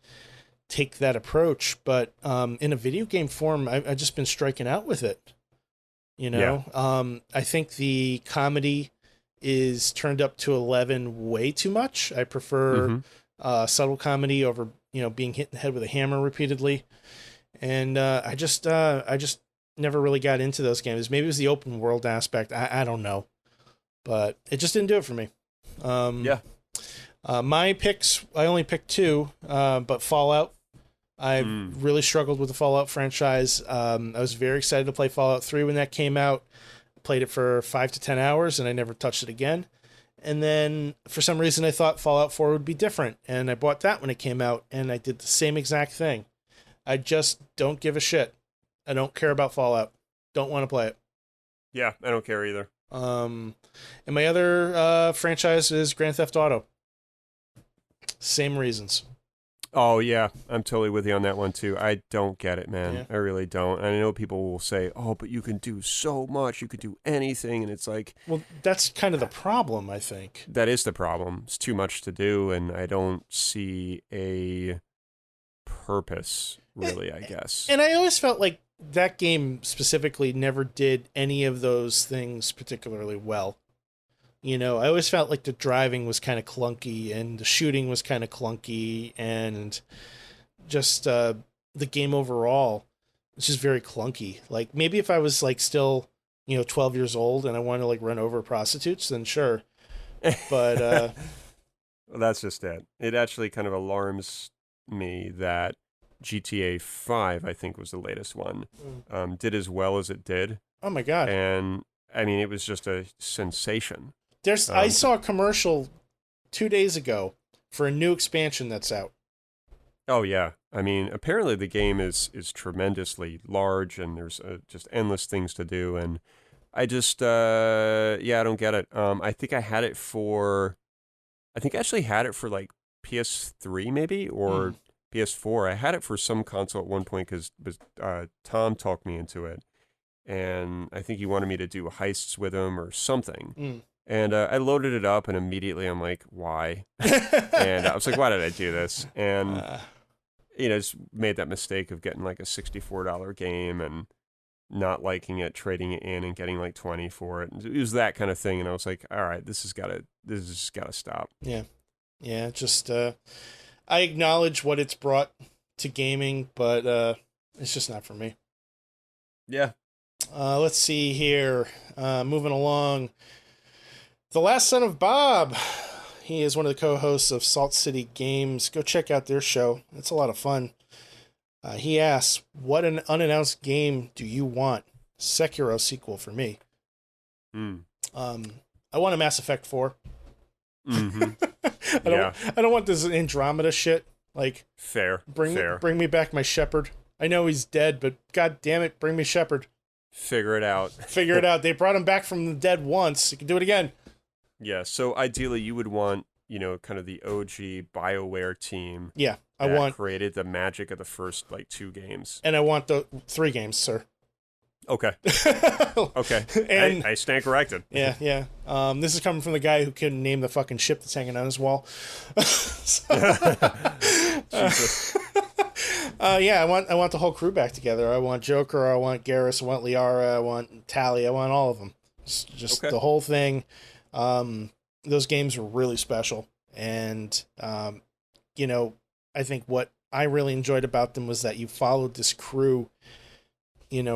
take that approach, but in a video game form, I've just been striking out with it. You know, yeah. I think the comedy is turned up to 11 way too much. I prefer subtle comedy over, you know, being hit in the head with a hammer repeatedly. And I just never really got into those games. Maybe it was the open world aspect. I don't know, but it just didn't do it for me. My picks, I only picked 2, but Fallout. I really struggled with the Fallout franchise. I was very excited to play Fallout 3 when that came out. Played it for 5 to 10 hours, and I never touched it again. And then, for some reason, I thought Fallout 4 would be different, and I bought that when it came out, and I did the same exact thing. I just don't give a shit. I don't care about Fallout. Don't want to play it. Yeah, I don't care either. And my other franchise is Grand Theft Auto. Same reasons. Oh, yeah. I'm totally with you on that one, too. I don't get it, man. Yeah. I really don't. I know people will say, oh, but you can do so much. You could do anything. And it's like... Well, that's kind of the problem, I think. That is the problem. It's too much to do, and I don't see a purpose, really, I guess. And I always felt like that game specifically never did any of those things particularly well. You know, I always felt like the driving was kind of clunky and the shooting was kind of clunky, and just the game overall is just very clunky. Like maybe if I was like still, 12 years old and I wanted to like run over prostitutes, then sure. But Well, that's just it. It actually kind of alarms me that GTA 5, I think was the latest one, did as well as it did. Oh my God. And I mean, it was just a sensation. I saw a commercial 2 days ago for a new expansion that's out. Oh yeah, I mean, apparently the game is tremendously large, and there's just endless things to do. And I just, I don't get it. I think I actually had it for like PS3 maybe or PS4. I had it for some console at one point because Tom talked me into it, and I think he wanted me to do heists with him or something. And I loaded it up, and immediately I'm like, why? And I was like, why did I do this? And, just made that mistake of getting like a $64 game and not liking it, trading it in and getting like 20 for it. It was that kind of thing. And I was like, all right, this has just gotta stop. Yeah. Yeah. Just, I acknowledge what it's brought to gaming, but it's just not for me. Yeah. Let's see here. Moving along. The Last Son of Bob. He is one of the co-hosts of Salt City Games. Go check out their show. It's a lot of fun. He asks, what an unannounced game do you want? Sekiro sequel for me. I want a Mass Effect 4. Mm-hmm. I don't want this Andromeda shit. Like, fair. Bring me back my Shepard. I know he's dead, but god damn it, bring me Shepard. Figure it out. They brought him back from the dead once. You can do it again. Yeah, so ideally you would want, kind of the OG BioWare team. Yeah, created the magic of the first, like, 2 games. And I want the 3 games, sir. Okay. Okay. And I stand corrected. Yeah. This is coming from the guy who couldn't name the fucking ship that's hanging on his wall. Jesus. I want the whole crew back together. I want Joker, I want Garrus, I want Liara, I want Tali, I want all of them. Just the whole thing. Those games were really special. And, I think what I really enjoyed about them was that you followed this crew,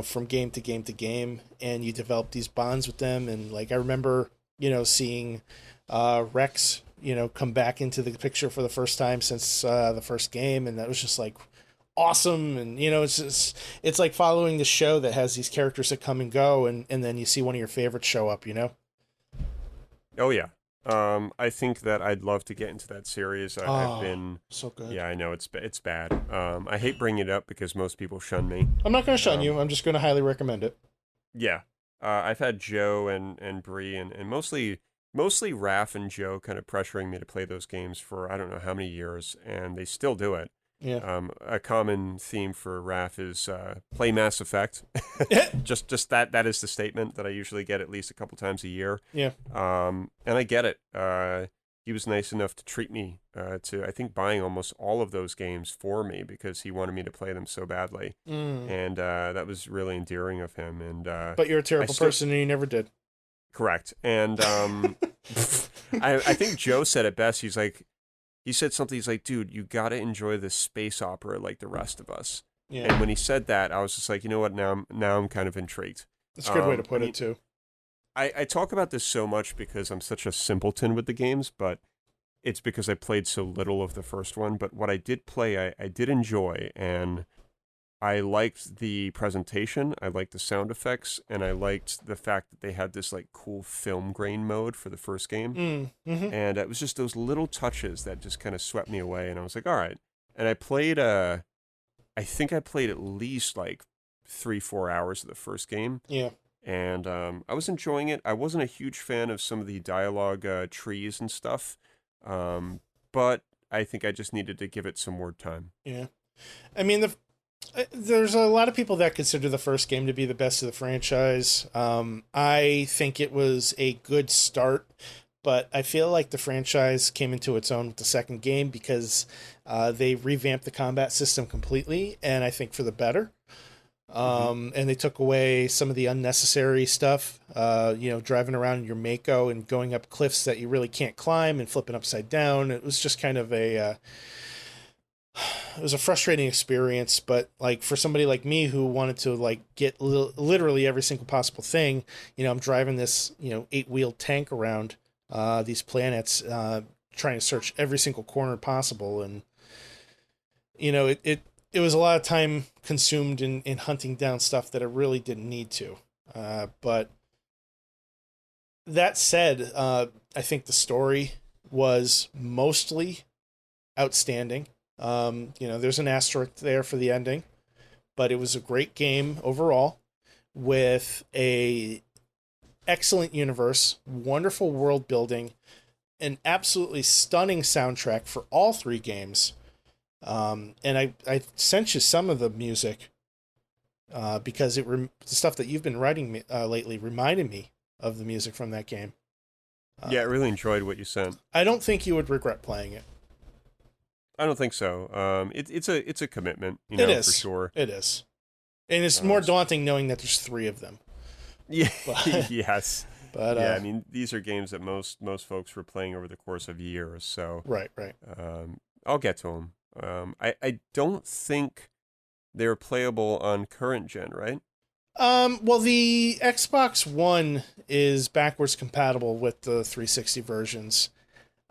from game to game to game, and you developed these bonds with them. And like, I remember, seeing, Rex, come back into the picture for the first time since, the first game. And that was just like awesome. And, it's like following the show that has these characters that come and go. And then you see one of your favorites show up, Oh yeah. I think that I'd love to get into that series. I've been so good. Yeah, I know it's bad. I hate bringing it up because most people shun me. I'm not going to shun you. I'm just going to highly recommend it. Yeah. I've had Joe and Bree and mostly Raph and Joe kind of pressuring me to play those games for I don't know how many years, and they still do it. Yeah. A common theme for Raph is play Mass Effect. just that is the statement that I usually get at least a couple times a year. Yeah. And I get it. He was nice enough to treat me to I think buying almost all of those games for me because he wanted me to play them so badly. And that was really endearing of him. And but you're a terrible person and you never did. Correct. And I think Joe said it best. He said something, he's like, dude, you got to enjoy this space opera like the rest of us. Yeah. And when he said that, I was just like, you know what, now I'm kind of intrigued. That's a good way to put it, too. I talk about this so much because I'm such a simpleton with the games, but it's because I played so little of the first one. But what I did play, I did enjoy, and I liked the presentation, I liked the sound effects, and I liked the fact that they had this like cool film grain mode for the first game. And it was just those little touches that just kind of swept me away, and I was like, all right. And I played, I think I played at least like 3-4 hours of the first game. Yeah. And I was enjoying it. I wasn't a huge fan of some of the dialogue trees and stuff, but I think I just needed to give it some more time. Yeah. I mean, there's a lot of people that consider the first game to be the best of the franchise. I think it was a good start, but I feel like the franchise came into its own with the second game because they revamped the combat system completely, and I think for the better. And they took away some of the unnecessary stuff, driving around in your Mako and going up cliffs that you really can't climb and flipping upside down. It was just kind of it was a frustrating experience, but like for somebody like me who wanted to like get literally every single possible thing, I'm driving this, 8-wheeled tank around these planets, trying to search every single corner possible. And, it was a lot of time consumed in hunting down stuff that I really didn't need to. But that said, I think the story was mostly outstanding. There's an asterisk there for the ending, but it was a great game overall with a excellent universe, wonderful world building, an absolutely stunning soundtrack for all 3 games. And I sent you some of the music because the stuff that you've been writing lately reminded me of the music from that game. Yeah, I really enjoyed what you sent. I don't think you would regret playing it. I don't think so. It's a commitment, it is. for sure. It is. And it's more daunting knowing that there's 3 of them. Yeah. But, yes. But yeah, I mean, these are games that most folks were playing over the course of years. So right. I'll get to them. I don't think they're playable on current gen, right? Well, the Xbox One is backwards compatible with the 360 versions.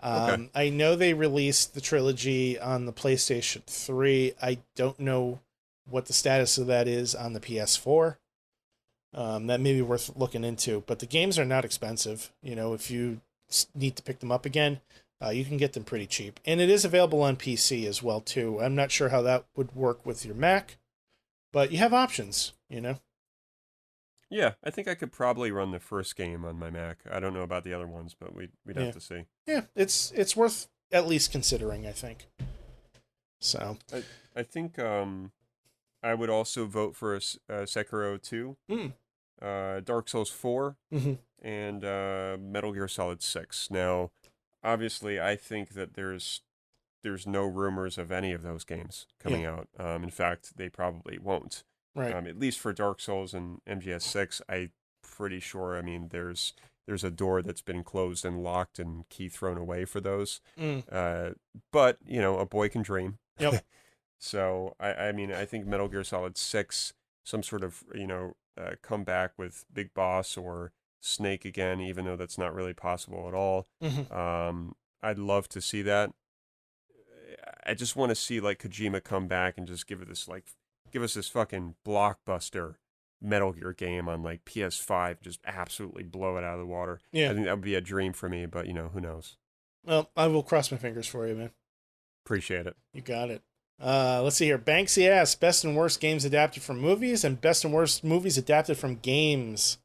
Okay. I know they released the trilogy on the PlayStation 3. I don't know what the status of that is on the PS4. That may be worth looking into. But the games are not expensive. If you need to pick them up again, you can get them pretty cheap. And it is available on PC as well, too. I'm not sure how that would work with your Mac, but you have options, Yeah, I think I could probably run the first game on my Mac. I don't know about the other ones, but we'd have to see. Yeah, it's worth at least considering, I think. So I think I would also vote for Sekiro 2, Dark Souls 4, and Metal Gear Solid 6. Now, obviously, I think that there's no rumors of any of those games coming out. In fact, they probably won't. Right. At least for Dark Souls and MGS6, I'm pretty sure. I mean, there's a door that's been closed and locked and key thrown away for those. But a boy can dream. Yep. So I mean, I think Metal Gear Solid 6, some sort of comeback with Big Boss or Snake again, even though that's not really possible at all. I'd love to see that. I just want to see like Kojima come back and just give us this fucking blockbuster Metal Gear game on like PS5, just absolutely blow it out of the water. Yeah. I think that would be a dream for me, but who knows? Well, I will cross my fingers for you, man. Appreciate it. You got it. Let's see here. Banksy asks, best and worst games adapted from movies and best and worst movies adapted from games.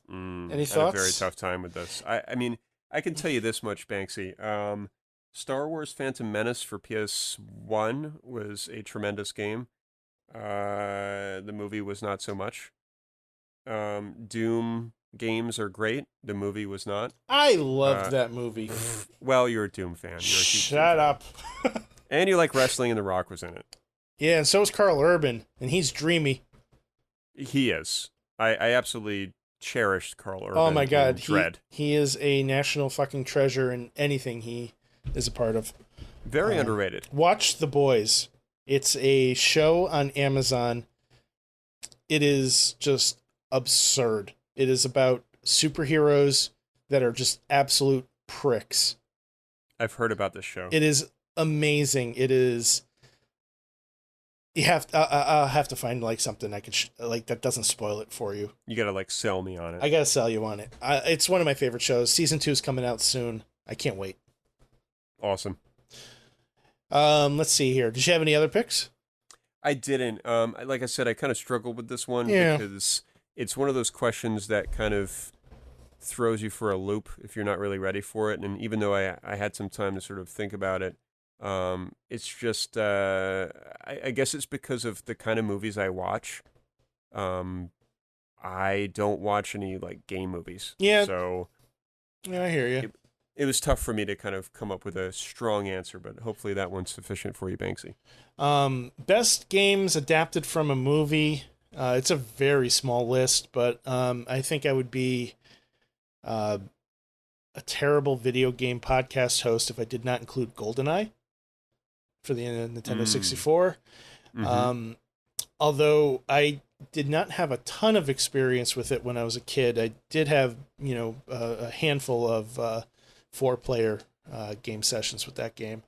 Any thoughts? I had a very tough time with this. I mean, I can tell you this much, Banksy. Star Wars Phantom Menace for PS1 was a tremendous game. The movie was not so much. Doom games are great. The movie was not. I loved that movie. Well, you're a Doom fan. You're a Shut up. And you like wrestling, and The Rock was in it. Yeah, and so is Carl Urban, and he's dreamy. He is. I absolutely cherished Carl Urban. Oh my god, Dread. He is a national fucking treasure in anything he is a part of. Very underrated. Watch The Boys. It's a show on Amazon. It is just absurd. It is about superheroes that are just absolute pricks. I've heard about this show. It is amazing. It is. I'll have to find like something I could like that doesn't spoil it for you. You gotta like sell me on it. I gotta sell you on it. It's one of my favorite shows. Season 2 is coming out soon. I can't wait. Awesome. Let's see here. Did you have any other picks? I didn't. Like I said, I kind of struggled with this one because it's one of those questions that kind of throws you for a loop if you're not really ready for it. And even though I had some time to sort of think about it, it's just I guess it's because of the kind of movies I watch. I don't watch any like game movies. Yeah. So yeah, I hear you. It was tough for me to kind of come up with a strong answer, but hopefully that one's sufficient for you, Banksy. Best games adapted from a movie. It's a very small list, but I think I would be a terrible video game podcast host if I did not include GoldenEye for the Nintendo 64. Mm-hmm. Although I did not have a ton of experience with it when I was a kid, I did have, a handful of 4-player game sessions with that game.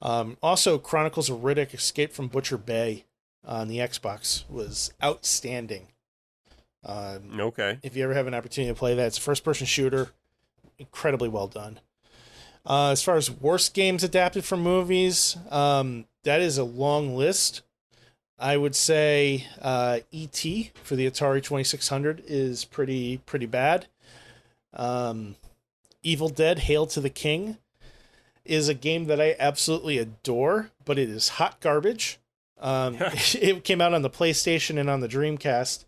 Also, Chronicles of Riddick: Escape from Butcher Bay on the Xbox was outstanding. Okay. If you ever have an opportunity to play that, it's a first-person shooter, incredibly well done. As far as worst games adapted from movies, that is a long list. I would say E.T. for the Atari 2600 is pretty bad. Evil Dead: Hail to the King is a game that I absolutely adore, but it is hot garbage. It came out on the PlayStation and on the Dreamcast.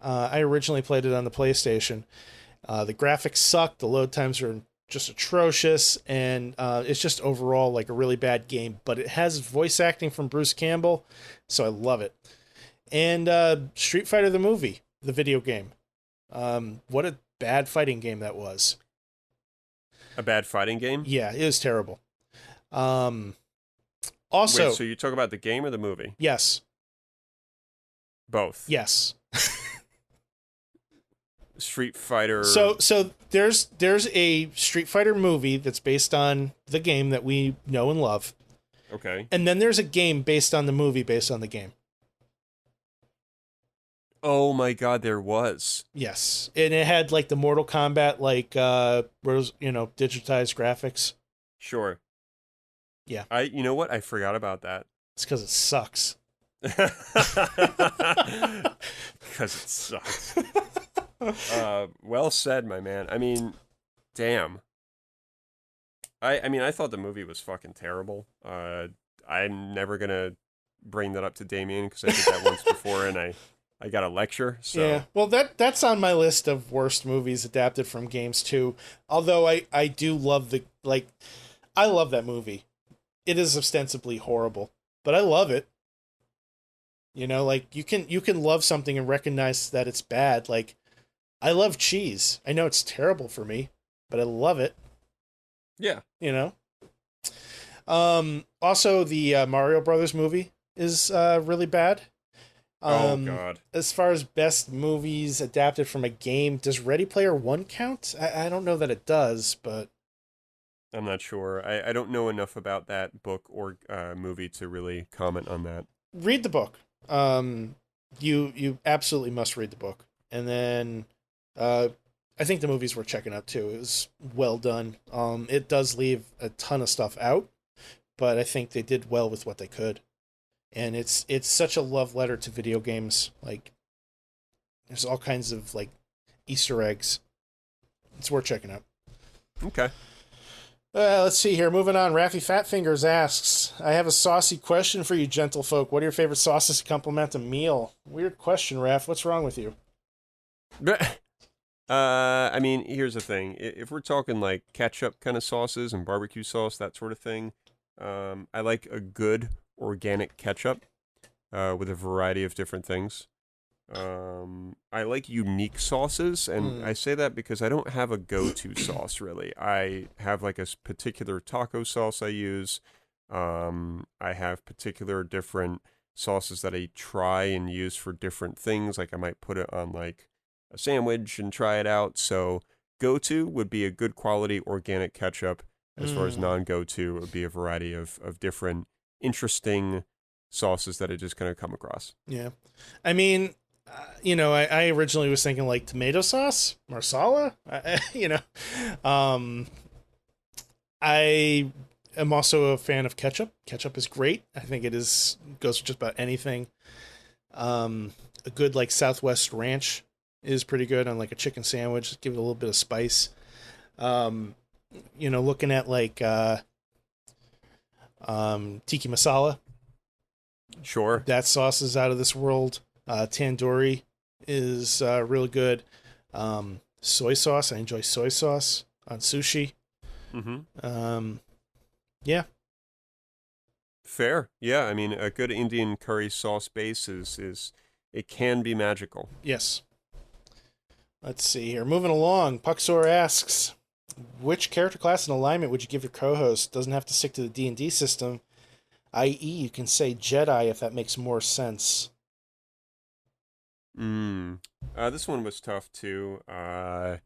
I originally played it on the PlayStation. The graphics suck. The load times are just atrocious, and it's just overall like a really bad game. But it has voice acting from Bruce Campbell, so I love it. And Street Fighter the movie, the video game. What a bad fighting game that was. A bad fighting game? Yeah, it was terrible. Also, wait, so you talk about the game or the movie? Yes. Both. Yes. Street Fighter. So there's a Street Fighter movie that's based on the game that we know and love. Okay. And then there's a game based on the movie based on the game. Oh my God, there was. Yes. And it had like the Mortal Kombat, like digitized graphics. Sure. Yeah. You know what? I forgot about that. It's because it sucks. Because it sucks. Well said, my man. I mean, damn. I thought the movie was fucking terrible. I'm never gonna bring that up to Damien because I did that once before, and I got a lecture. So. Yeah, well, that's on my list of worst movies adapted from games too. Although I do love I love that movie. It is ostensibly horrible, but I love it. Like you can love something and recognize that it's bad. Like, I love cheese. I know it's terrible for me, but I love it. Yeah. Also, the Mario Brothers movie is really bad. Oh, God. As far as best movies adapted from a game, does Ready Player One count? I don't know that it does, but... I'm not sure. I don't know enough about that book or movie to really comment on that. Read the book. You absolutely must read the book. And then I think the movies were checking out too. It was well done. It does leave a ton of stuff out, but I think they did well with what they could. And it's such a love letter to video games. Like, there's all kinds of like Easter eggs. It's worth checking out. Okay. Let's see here. Moving on. Raffy Fatfingers asks, I have a saucy question for you, gentlefolk. What are your favorite sauces to complement a meal? Weird question, Raff. What's wrong with you? I mean, here's the thing. If we're talking like ketchup kind of sauces and barbecue sauce, that sort of thing, I like a good organic ketchup with a variety of different things. I like unique sauces, and I say that because I don't have a go-to sauce, really. I have like a particular taco sauce I use. I have particular different sauces that I try and use for different things. Like I might put it on like a sandwich and try it out. So go-to would be a good quality organic ketchup. As far as non-go-to, it would be a variety of different interesting sauces that I just kind of come across. Yeah. I mean, I originally was thinking like tomato sauce, marsala, I am also a fan of ketchup. Ketchup is great. I think it goes for just about anything. A good like Southwest ranch is pretty good on like a chicken sandwich. Give it a little bit of spice. Looking at like tiki masala. Sure. That sauce is out of this world. Tandoori is really good. Soy sauce. I enjoy soy sauce on sushi. Mm-hmm. Yeah. Fair. Yeah. I mean, a good Indian curry sauce base is it can be magical. Yes. Let's see here. Moving along. Puxor asks, which character class and alignment would you give your co-host? Doesn't have to stick to the D&D system. i.e., you can say Jedi if that makes more sense. This one was tough too. And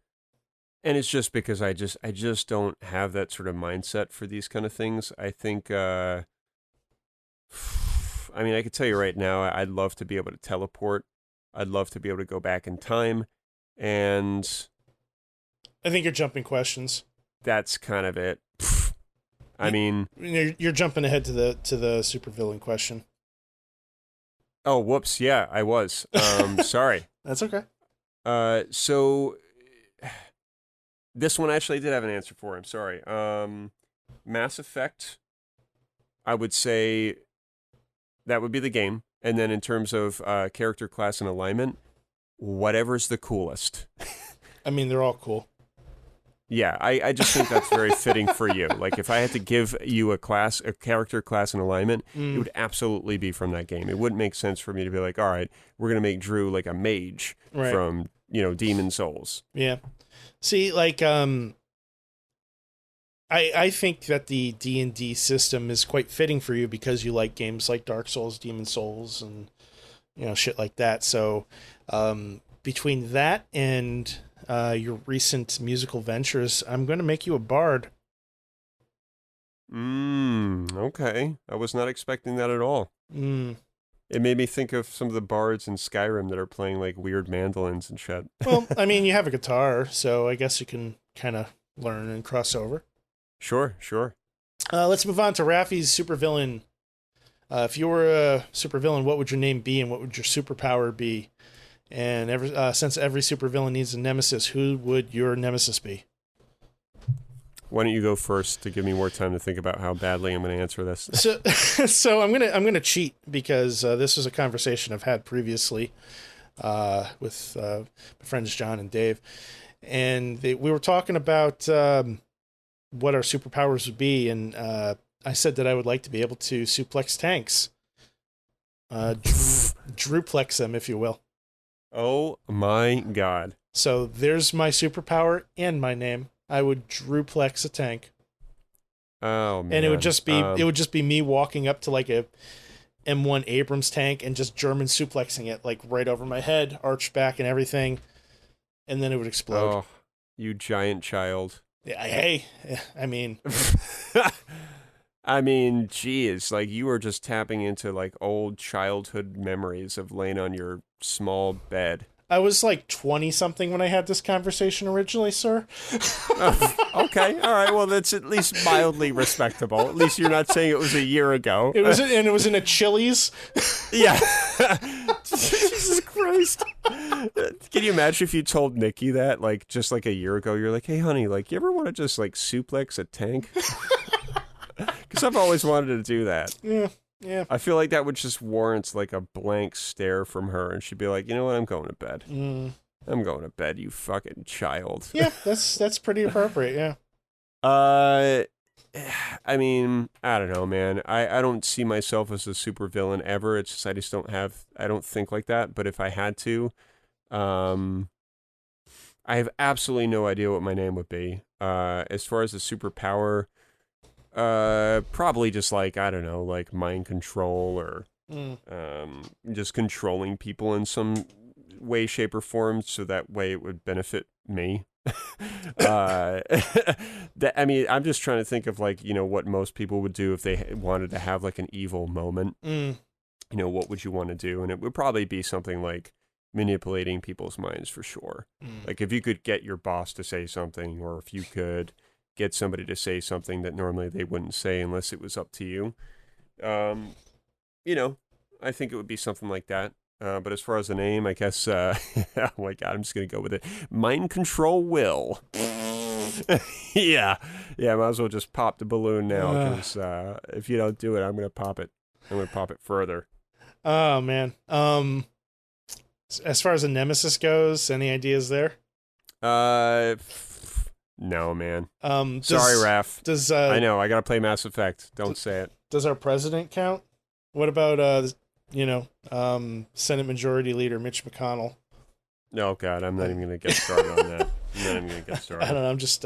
it's just because I just don't have that sort of mindset for these kind of things. I think, I mean, I could tell you right now, I'd love to be able to teleport. I'd love to be able to go back in time. And I think you're jumping questions. That's kind of it. I mean, you're jumping ahead to the supervillain question. Oh, whoops. Yeah, I was. Sorry. That's okay. So this one actually did have an answer for him. Sorry. Mass Effect, I would say that would be the game. And then in terms of character class and alignment, whatever's the coolest. I mean, they're all cool. Yeah, I just think that's very fitting for you. Like, if I had to give you a character class and alignment, it would absolutely be from that game. It wouldn't make sense for me to be like, all right, we're going to make Drew like a mage from, Demon Souls. Yeah. See, like, I think that the D&D system is quite fitting for you because you like games like Dark Souls, Demon Souls, and, shit like that. So, between that and your recent musical ventures, I'm going to make you a bard. Okay. I was not expecting that at all. It made me think of some of the bards in Skyrim that are playing like weird mandolins and shit. Well, I mean, you have a guitar, so I guess you can kind of learn and cross over. Sure. Let's move on to Raffi's supervillain. If you were a supervillain, what would your name be and what would your superpower be? And since every supervillain needs a nemesis, who would your nemesis be? Why don't you go first to give me more time to think about how badly I'm going to answer this? So I'm gonna cheat because this is a conversation I've had previously with my friends John and Dave, and we were talking about what our superpowers would be, and I said that I would like to be able to suplex tanks, druplex them, if you will. Oh my god. So there's my superpower and my name. I would druplex a tank. Oh man. And it would just be me walking up to like a M1 Abrams tank and just German suplexing it like right over my head, arched back and everything, and then it would explode. Oh, you giant child. Yeah, hey, I mean I mean, geez, like you were just tapping into like old childhood memories of laying on your small bed. I was like 20-something when I had this conversation originally, sir. Okay, all right. Well, that's at least mildly respectable. At least you're not saying it was a year ago. It was in a Chili's. Yeah. Jesus Christ. Can you imagine if you told Nikki that, like, just like a year ago? You're like, hey, honey, like, you ever want to just like suplex a tank? Because I've always wanted to do that. Yeah. I feel like that would just warrant like a blank stare from her, and she'd be like, you know what, I'm going to bed. I'm going to bed, you fucking child. Yeah, that's pretty appropriate, yeah. I mean, I don't know, man. I don't see myself as a supervillain ever. It's just I don't think like that. But if I had to, I have absolutely no idea what my name would be. As far as a superpower, probably just like, I don't know, like mind control or just controlling people in some way, shape, or form, so that way it would benefit me. I mean, I'm just trying to think of like, what most people would do if they wanted to have like an evil moment. What would you want to do? And it would probably be something like manipulating people's minds for sure. Like if you could get your boss to say something, or if you could get somebody to say something that normally they wouldn't say unless it was up to you. I think it would be something like that. But as far as the name, I guess, oh my God, I'm just going to go with it. Mind Control Will. Yeah, might as well just pop the balloon now, because if you don't do it, I'm going to pop it. I'm going to pop it further. Oh, man. As far as a nemesis goes, any ideas there? No, man. Sorry, Raph. I know, I got to play Mass Effect. Don't say it. Does our president count? What about, Senate Majority Leader Mitch McConnell? Oh, God, I'm not even going to get started on that. I'm not even going to get started. I don't know, I'm just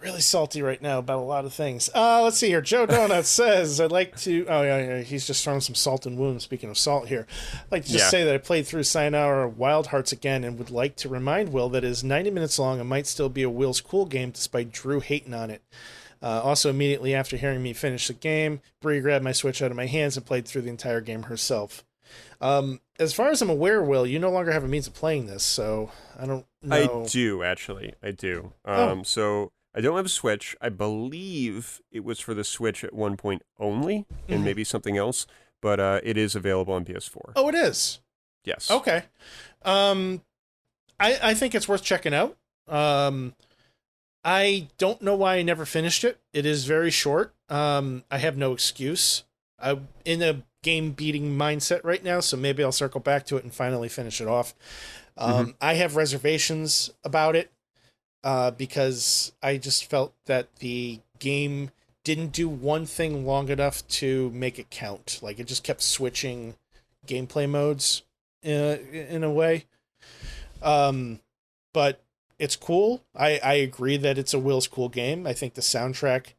really salty right now about a lot of things. Let's see here. Joe Donut says, I'd like to... Oh, yeah, he's just throwing some salt and wounds, speaking of salt here. I'd like to just say that I played through Sayonara Wild Hearts again and would like to remind Will that it is 90 minutes long and might still be a Will's cool game despite Drew hating on it. Also, immediately after hearing me finish the game, Bree grabbed my Switch out of my hands and played through the entire game herself. As far as I'm aware, Will, you no longer have a means of playing this, so I don't know. I do, actually. I do. So I don't have a Switch. I believe it was for the Switch at one point only, and maybe something else, but it is available on PS4. Oh, it is? Yes. Okay. I think it's worth checking out. I don't know why I never finished it. It is very short. I have no excuse. I'm in a game-beating mindset right now, so maybe I'll circle back to it and finally finish it off. I have reservations about it because I just felt that the game didn't do one thing long enough to make it count. Like, it just kept switching gameplay modes in a way. But it's cool. I agree that it's a Will's cool game. I think the soundtrack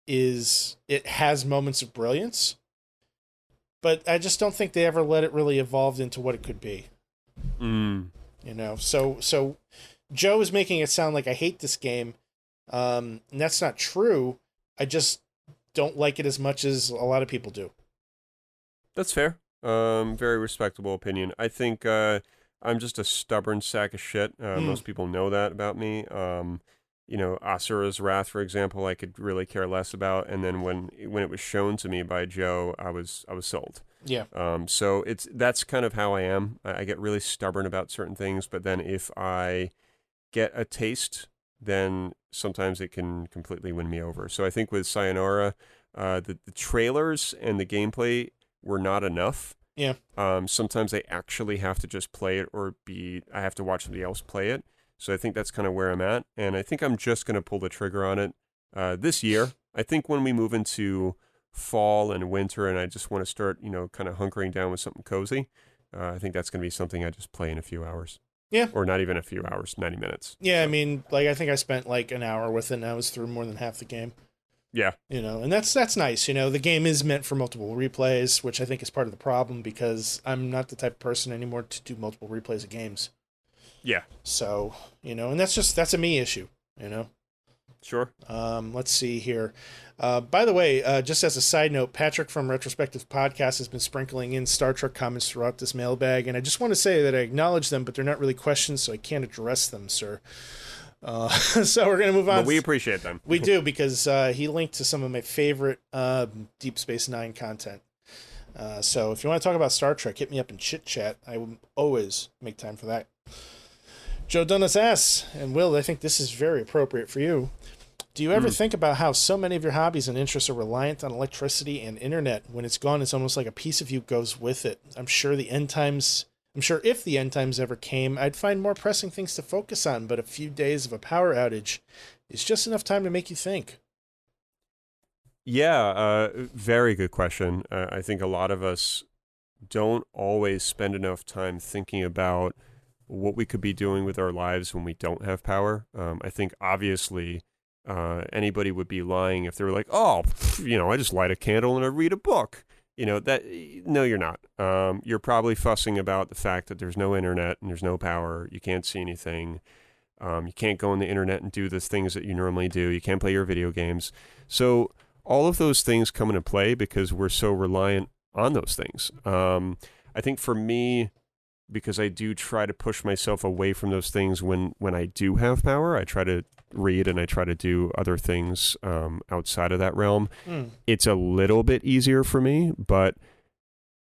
it has moments of brilliance, but I just don't think they ever let it really evolve into what it could be. So Joe is making it sound like I hate this game. And that's not true. I just don't like it as much as a lot of people do. That's fair. Very respectable opinion. I think I'm just a stubborn sack of shit. Most people know that about me. Asura's Wrath, for example, I could really care less about. And then when it was shown to me by Joe, I was sold. Yeah. So that's kind of how I am. I get really stubborn about certain things, but then if I get a taste, then sometimes it can completely win me over. So I think with Sayonara, the trailers and the gameplay were not enough. Yeah. Sometimes I actually have to just play it I have to watch somebody else play it. So I think that's kind of where I'm at. And I think I'm just going to pull the trigger on it this year. I think when we move into fall and winter and I just want to start, kind of hunkering down with something cozy, I think that's going to be something I just play in a few hours. Yeah. Or not even a few hours, 90 minutes. Yeah, so. I mean, I think I spent an hour with it and I was through more than half the game. Yeah. And that's nice. The game is meant for multiple replays, which I think is part of the problem because I'm not the type of person anymore to do multiple replays of games. Yeah. So, and that's a me issue, Sure. Let's see here. By the way, just as a side note, Patrick from Retrospective Podcast has been sprinkling in Star Trek comments throughout this mailbag, and I just want to say that I acknowledge them, but they're not really questions, so I can't address them, sir. So we're going to move on. But we appreciate them. We do, because he linked to some of my favorite Deep Space Nine content. So if you want to talk about Star Trek, hit me up in Chit Chat. I will always make time for that. Joe Donuts asks, and Will, I think this is very appropriate for you. Do you ever think about how so many of your hobbies and interests are reliant on electricity and internet? When it's gone, it's almost like a piece of you goes with it. I'm sure if the end times ever came, I'd find more pressing things to focus on, but a few days of a power outage is just enough time to make you think. Yeah, very good question. I think a lot of us don't always spend enough time thinking about what we could be doing with our lives when we don't have power. I think obviously anybody would be lying if they were like, I just light a candle and I read a book. No, you're not. You're probably fussing about the fact that there's no internet and there's no power. You can't see anything. You can't go on the internet and do the things that you normally do. You can't play your video games. So all of those things come into play because we're so reliant on those things. I think for me, because I do try to push myself away from those things when I do have power, I try to read and I try to do other things outside of that realm. It's a little bit easier for me, but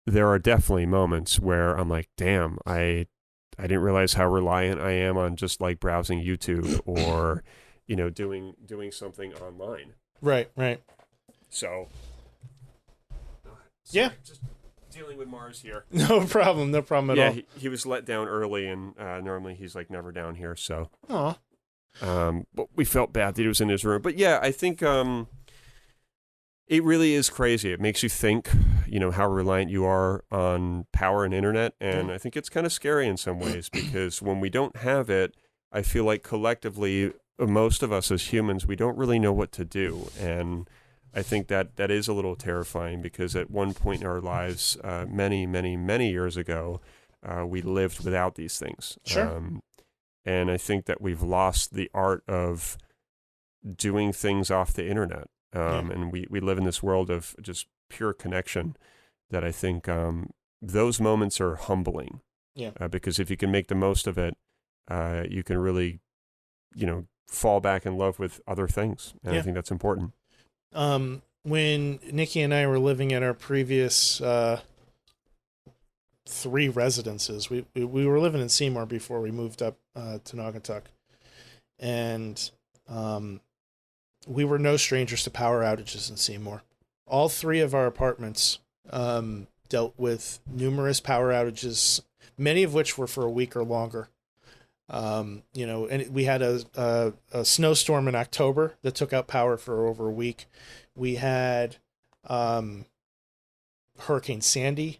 there are definitely moments where I'm like, damn, I didn't realize how reliant I am on just browsing YouTube or doing something online. Right. So yeah, just dealing with Mars here. No problem at all. Yeah, he was let down early, and normally he's never down here. So, Aw. But we felt bad that he was in his room. But yeah, I think it really is crazy. It makes you think, how reliant you are on power and internet, and I think it's kind of scary in some ways because when we don't have it, I feel like collectively most of us as humans, we don't really know what to do. And I think that is a little terrifying, because at one point in our lives, many, many, many years ago, we lived without these things. Sure. And I think that we've lost the art of doing things off the internet. And we live in this world of just pure connection that I think those moments are humbling. Yeah. Because if you can make the most of it, you can really, fall back in love with other things. And I think that's important. When Nikki and I were living at our previous 3 residences, we were living in Seymour before we moved up to Naugatuck, and we were no strangers to power outages in Seymour. All 3 of our apartments dealt with numerous power outages, many of which were for a week or longer. And we had a snowstorm in October that took out power for over a week. We had Hurricane Sandy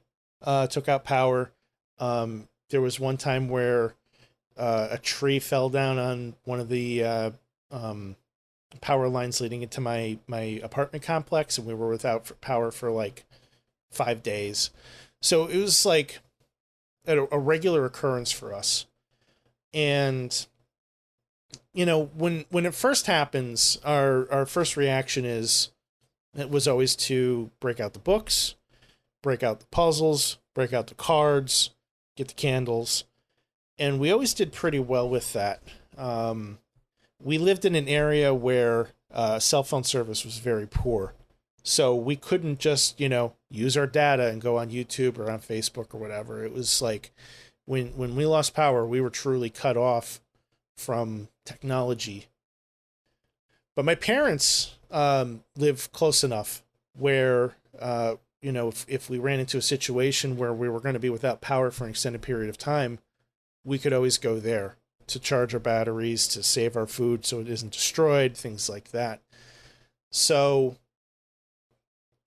took out power. There was one time where a tree fell down on one of the power lines leading into my apartment complex, and we were without power for like 5 days. So it was like a regular occurrence for us. And when it first happens, our first reaction was always to break out the books, break out the puzzles, break out the cards, get the candles. And we always did pretty well with that. We lived in an area where cell phone service was very poor. So we couldn't just, use our data and go on YouTube or on Facebook or whatever. It was like when we lost power, we were truly cut off from technology. But my parents live close enough where, if we ran into a situation where we were going to be without power for an extended period of time, we could always go there to charge our batteries, to save our food so it isn't destroyed, things like that. So,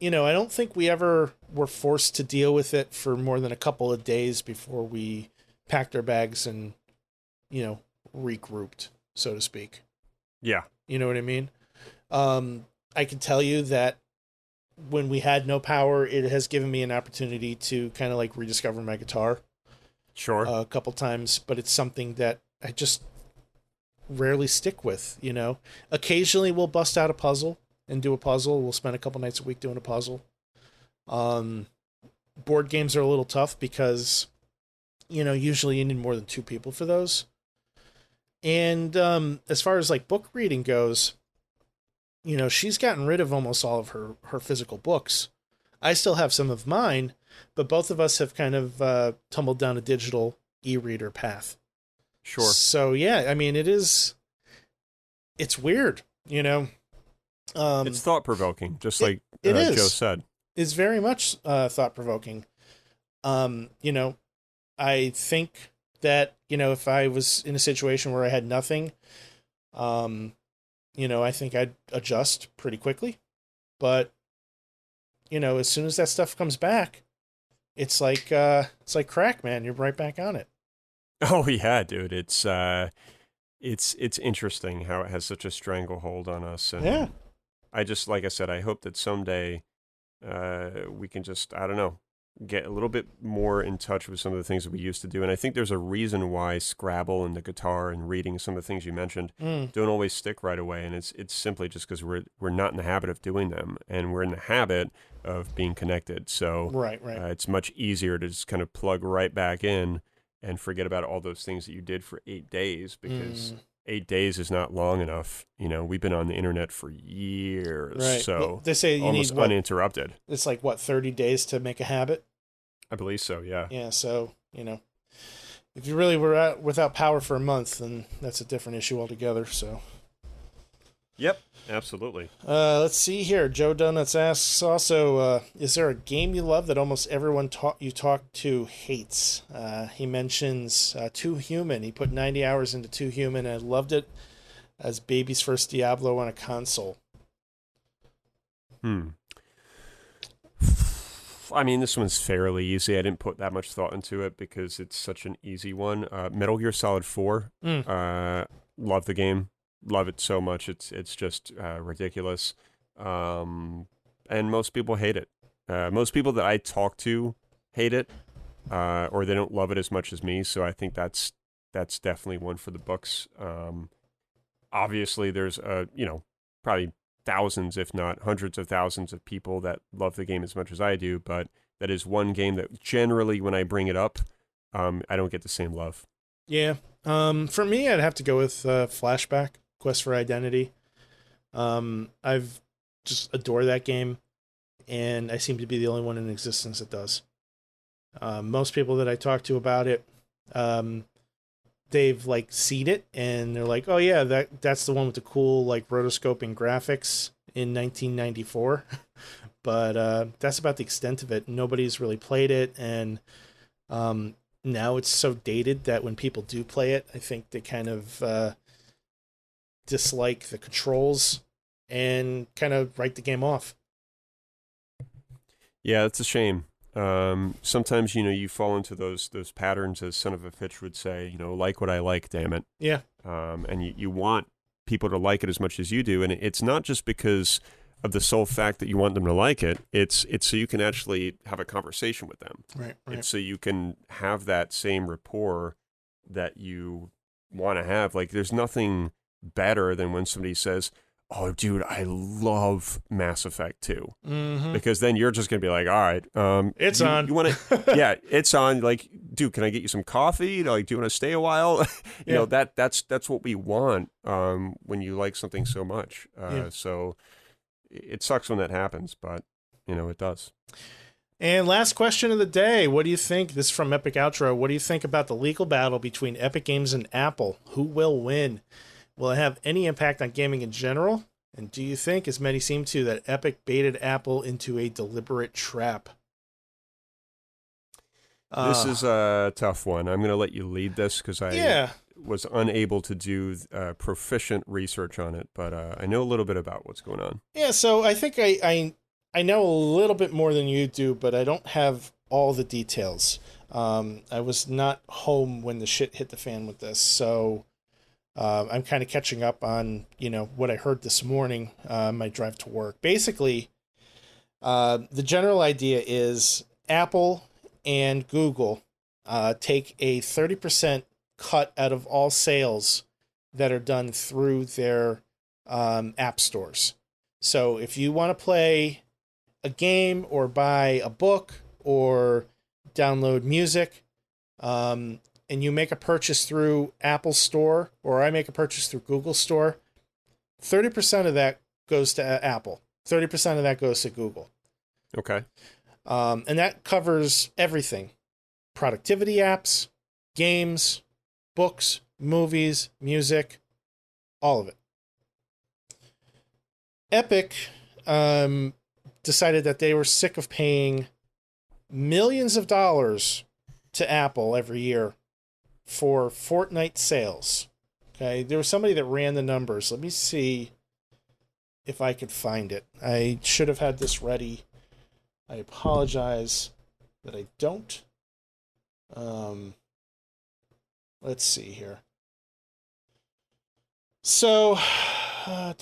I don't think we ever were forced to deal with it for more than a couple of days before we packed our bags and, regrouped, so to speak. Yeah. You know what I mean? I can tell you that when we had no power, it has given me an opportunity to kind of like rediscover my guitar. Sure. A couple times, but it's something that I just rarely stick with, Occasionally we'll bust out a puzzle and do a puzzle. We'll spend a couple nights a week doing a puzzle. Board games are a little tough because, usually you need more than 2 people for those. And as far as like book reading goes, she's gotten rid of almost all of her physical books. I still have some of mine, but both of us have kind of tumbled down a digital e-reader path. Sure. So yeah, I mean, it's weird, it's thought-provoking, just like it is. Joe said. It's very much thought-provoking. I think that, if I was in a situation where I had nothing, I think I'd adjust pretty quickly. But, as soon as that stuff comes back, it's like crack, man. You're right back on it. Oh yeah, dude. It's interesting how it has such a stranglehold on us. And yeah. Like I said, I hope that someday we can just, I don't know, get a little bit more in touch with some of the things that we used to do. And I think there's a reason why Scrabble and the guitar and reading, some of the things you mentioned, don't always stick right away. And it's simply just because we're not in the habit of doing them, and we're in the habit of being connected. So right. It's much easier to just kind of plug right back in and forget about all those things that you did for 8 days, because 8 days is not long enough. We've been on the internet for years, right. So well, they say you almost need uninterrupted. It's like 30 days to make a habit. I believe so. Yeah. Yeah. So if you really were without power for a month, then that's a different issue altogether. So. Yep. Absolutely. Let's see here. Joe Donuts asks also, is there a game you love that almost everyone you talk to hates? He mentions Too Human. He put 90 hours into Too Human, and I loved it as baby's first Diablo on a console. I mean, this one's fairly easy. I didn't put that much thought into it because it's such an easy one. Metal Gear Solid 4. Love the game. love it so much. It's just ridiculous. And most people hate it. Most people that I talk to hate it, or they don't love it as much as me. So I think that's definitely one for the books. Obviously, there's probably thousands, if not hundreds of thousands of people that love the game as much as I do. But that is one game that generally, when I bring it up, I don't get the same love. Yeah. For me, I'd have to go with Flashback, Quest for Identity. I've just adore that game, and I seem to be the only one in existence that does. Most people that I talk to about it, they've like seen it, and they're like, "Oh yeah, that's the one with the cool like rotoscoping graphics in 1994." But that's about the extent of it. Nobody's really played it, and now it's so dated that when people do play it, I think they kind of dislike the controls and kind of write the game off. Yeah, it's a shame. Sometimes, you fall into those patterns, as Son of a Fitch would say, like what I like, damn it. Yeah. And you want people to like it as much as you do. And it's not just because of the sole fact that you want them to like it. It's so you can actually have a conversation with them. Right. It's so you can have that same rapport that you want to have. Like, there's nothing better than when somebody says, "Oh, dude, I love Mass Effect 2." Mm-hmm. Because then you're just going to be like, all right. It's on. You want to, yeah, it's on. Like, dude, can I get you some coffee? Like, do you want to stay a while? That's what we want when you like something so much. So it sucks when that happens, but, it does. And last question of the day. What do you think? This is from Epic Outro. What do you think about the legal battle between Epic Games and Apple? Who will win? Will it have any impact on gaming in general? And do you think, as many seem to, that Epic baited Apple into a deliberate trap? This is a tough one. I'm going to let you lead this because I was unable to do proficient research on it, but I know a little bit about what's going on. Yeah, so I think I know a little bit more than you do, but I don't have all the details. I was not home when the shit hit the fan with this, so I'm kind of catching up on, what I heard this morning on my drive to work. Basically, the general idea is Apple and Google take a 30% cut out of all sales that are done through their app stores. So if you want to play a game or buy a book or download music, and you make a purchase through Apple Store, or I make a purchase through Google Store, 30% of that goes to Apple. 30% of that goes to Google. Okay. And that covers everything. Productivity apps, games, books, movies, music, all of it. Epic decided that they were sick of paying millions of dollars to Apple every year for Fortnite sales. Okay, there was somebody that ran the numbers. Let me see if I could find it. I should have had this ready. I apologize that I don't. Let's see here. So, I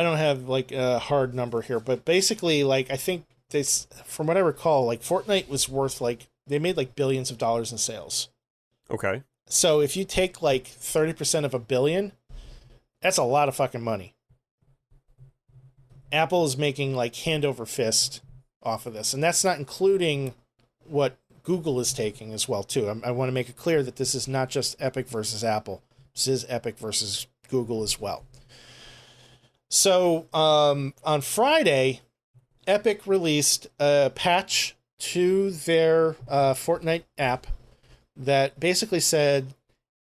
don't have like a hard number here, but basically, like, I think this, from what I recall, like Fortnite was worth like, they made like billions of dollars in sales. Okay. So if you take like 30% of $1 billion, that's a lot of fucking money. Apple is making like hand over fist off of this, and that's not including what Google is taking as well too. I want to make it clear that this is not just Epic versus Apple. This is Epic versus Google as well. So on Friday, Epic released a patch to their Fortnite app that basically said,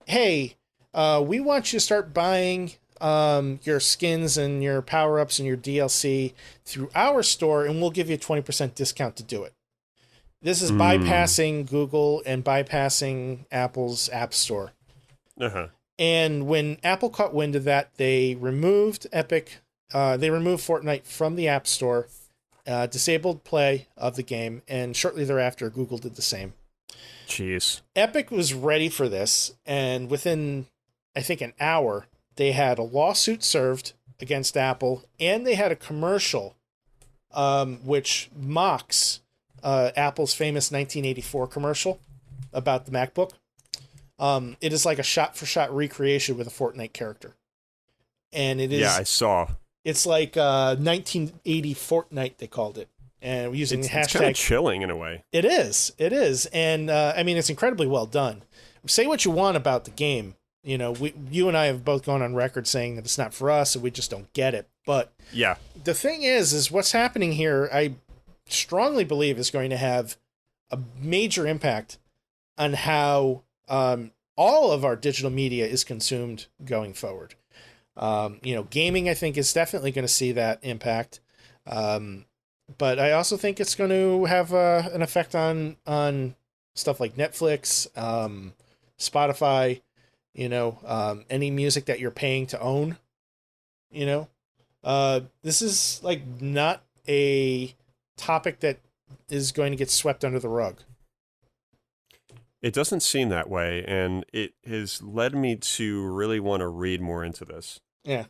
hey, we want you to start buying your skins and your power-ups and your DLC through our store, and we'll give you a 20% discount to do it. This is bypassing Google and bypassing Apple's App Store. Uh-huh. And when Apple caught wind of that, they removed Fortnite from the App Store, disabled play of the game, and shortly thereafter, Google did the same. Jeez. Epic was ready for this, and within, I think, an hour, they had a lawsuit served against Apple, and they had a commercial which mocks Apple's famous 1984 commercial about the MacBook. It is like a shot-for-shot recreation with a Fortnite character. And it is... Yeah, I saw. It's like 1980 Fortnite, they called it. And using the hashtag... It's kind of chilling in a way. It is. It is. And, I mean, it's incredibly well done. Say what you want about the game. You know, you and I have both gone on record saying that it's not for us and we just don't get it. But yeah, the thing is what's happening here, I strongly believe is going to have a major impact on how all of our digital media is consumed going forward. You know, gaming, I think, is definitely going to see that impact. But I also think it's going to have an effect on stuff like Netflix, Spotify, you know, any music that you're paying to own, you know. This is like not a topic that is going to get swept under the rug. It doesn't seem that way, and it has led me to really want to read more into this. Yeah.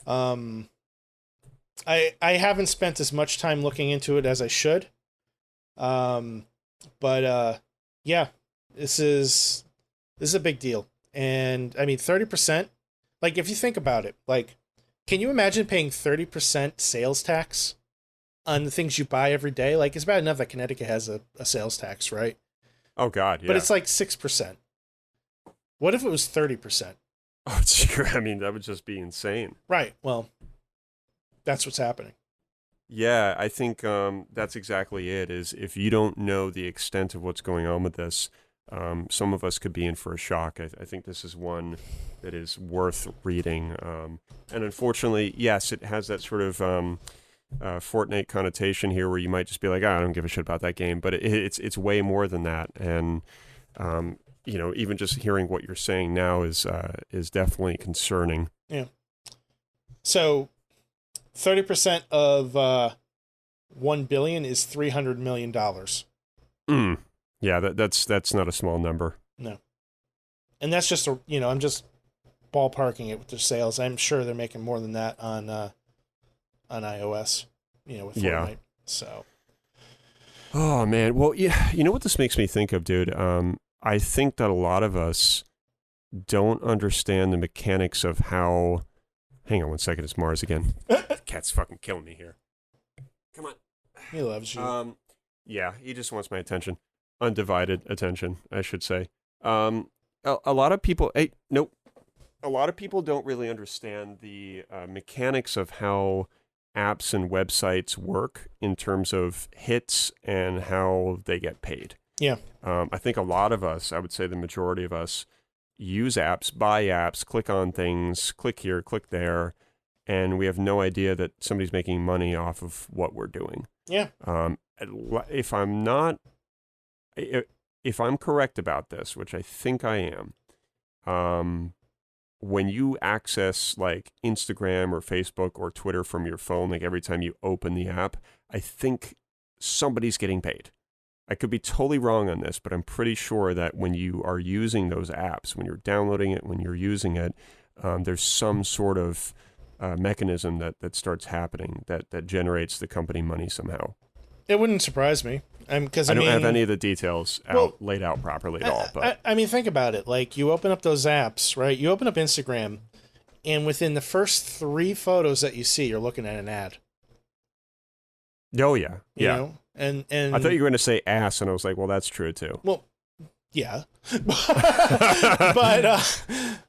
I haven't spent as much time looking into it as I should. But yeah, this is a big deal. And I mean, 30%, like if you think about it, like, can you imagine paying 30% sales tax on the things you buy every day? Like, it's bad enough that Connecticut has a sales tax, right? Oh God, yeah. But it's like 6%. What if it was 30%? Oh, it's true. I mean, that would just be insane. Right. Well, that's what's happening. Yeah, I think that's exactly it. Is if you don't know the extent of what's going on with this, some of us could be in for a shock. I think this is one that is worth reading. And unfortunately, yes, it has that sort of Fortnite connotation here, where you might just be like, I don't give a shit about that game. But it's way more than that. And you know, even just hearing what you're saying now is definitely concerning. Yeah. So 30% of $1 billion is $300 million. Yeah, that's not a small number. No. And that's just I'm just ballparking it with their sales. I'm sure they're making more than that on iOS, with Fortnite. Yeah. So. Oh man, well, yeah, you know what this makes me think of, dude? I think that a lot of us don't understand the mechanics of how. Hang on one second, it's Mars again. Cat's fucking killing me here. Come on. He loves you. Yeah, he just wants my attention. Undivided attention, I should say. A lot of people. Nope. A lot of people don't really understand the mechanics of how apps and websites work in terms of hits and how they get paid. Yeah. I think a lot of us, I would say the majority of us, use apps, buy apps, click on things, click here, click there, and we have no idea that somebody's making money off of what we're doing. Yeah. If I'm correct about this, which I think I am, when you access like Instagram or Facebook or Twitter from your phone, like every time you open the app, I think somebody's getting paid. I could be totally wrong on this, but I'm pretty sure that when you are using those apps, when you're downloading it, when you're using it, there's some sort of mechanism that starts happening that generates the company money somehow. It wouldn't surprise me. I don't have any of the details laid out properly at all. But I mean, think about it. Like, you open up those apps, right? You open up Instagram, and within the first 3 photos that you see, you're looking at an ad. Oh, yeah. You Yeah. know? And I thought you were going to say ass, and I was like, well, that's true, too. Well, yeah.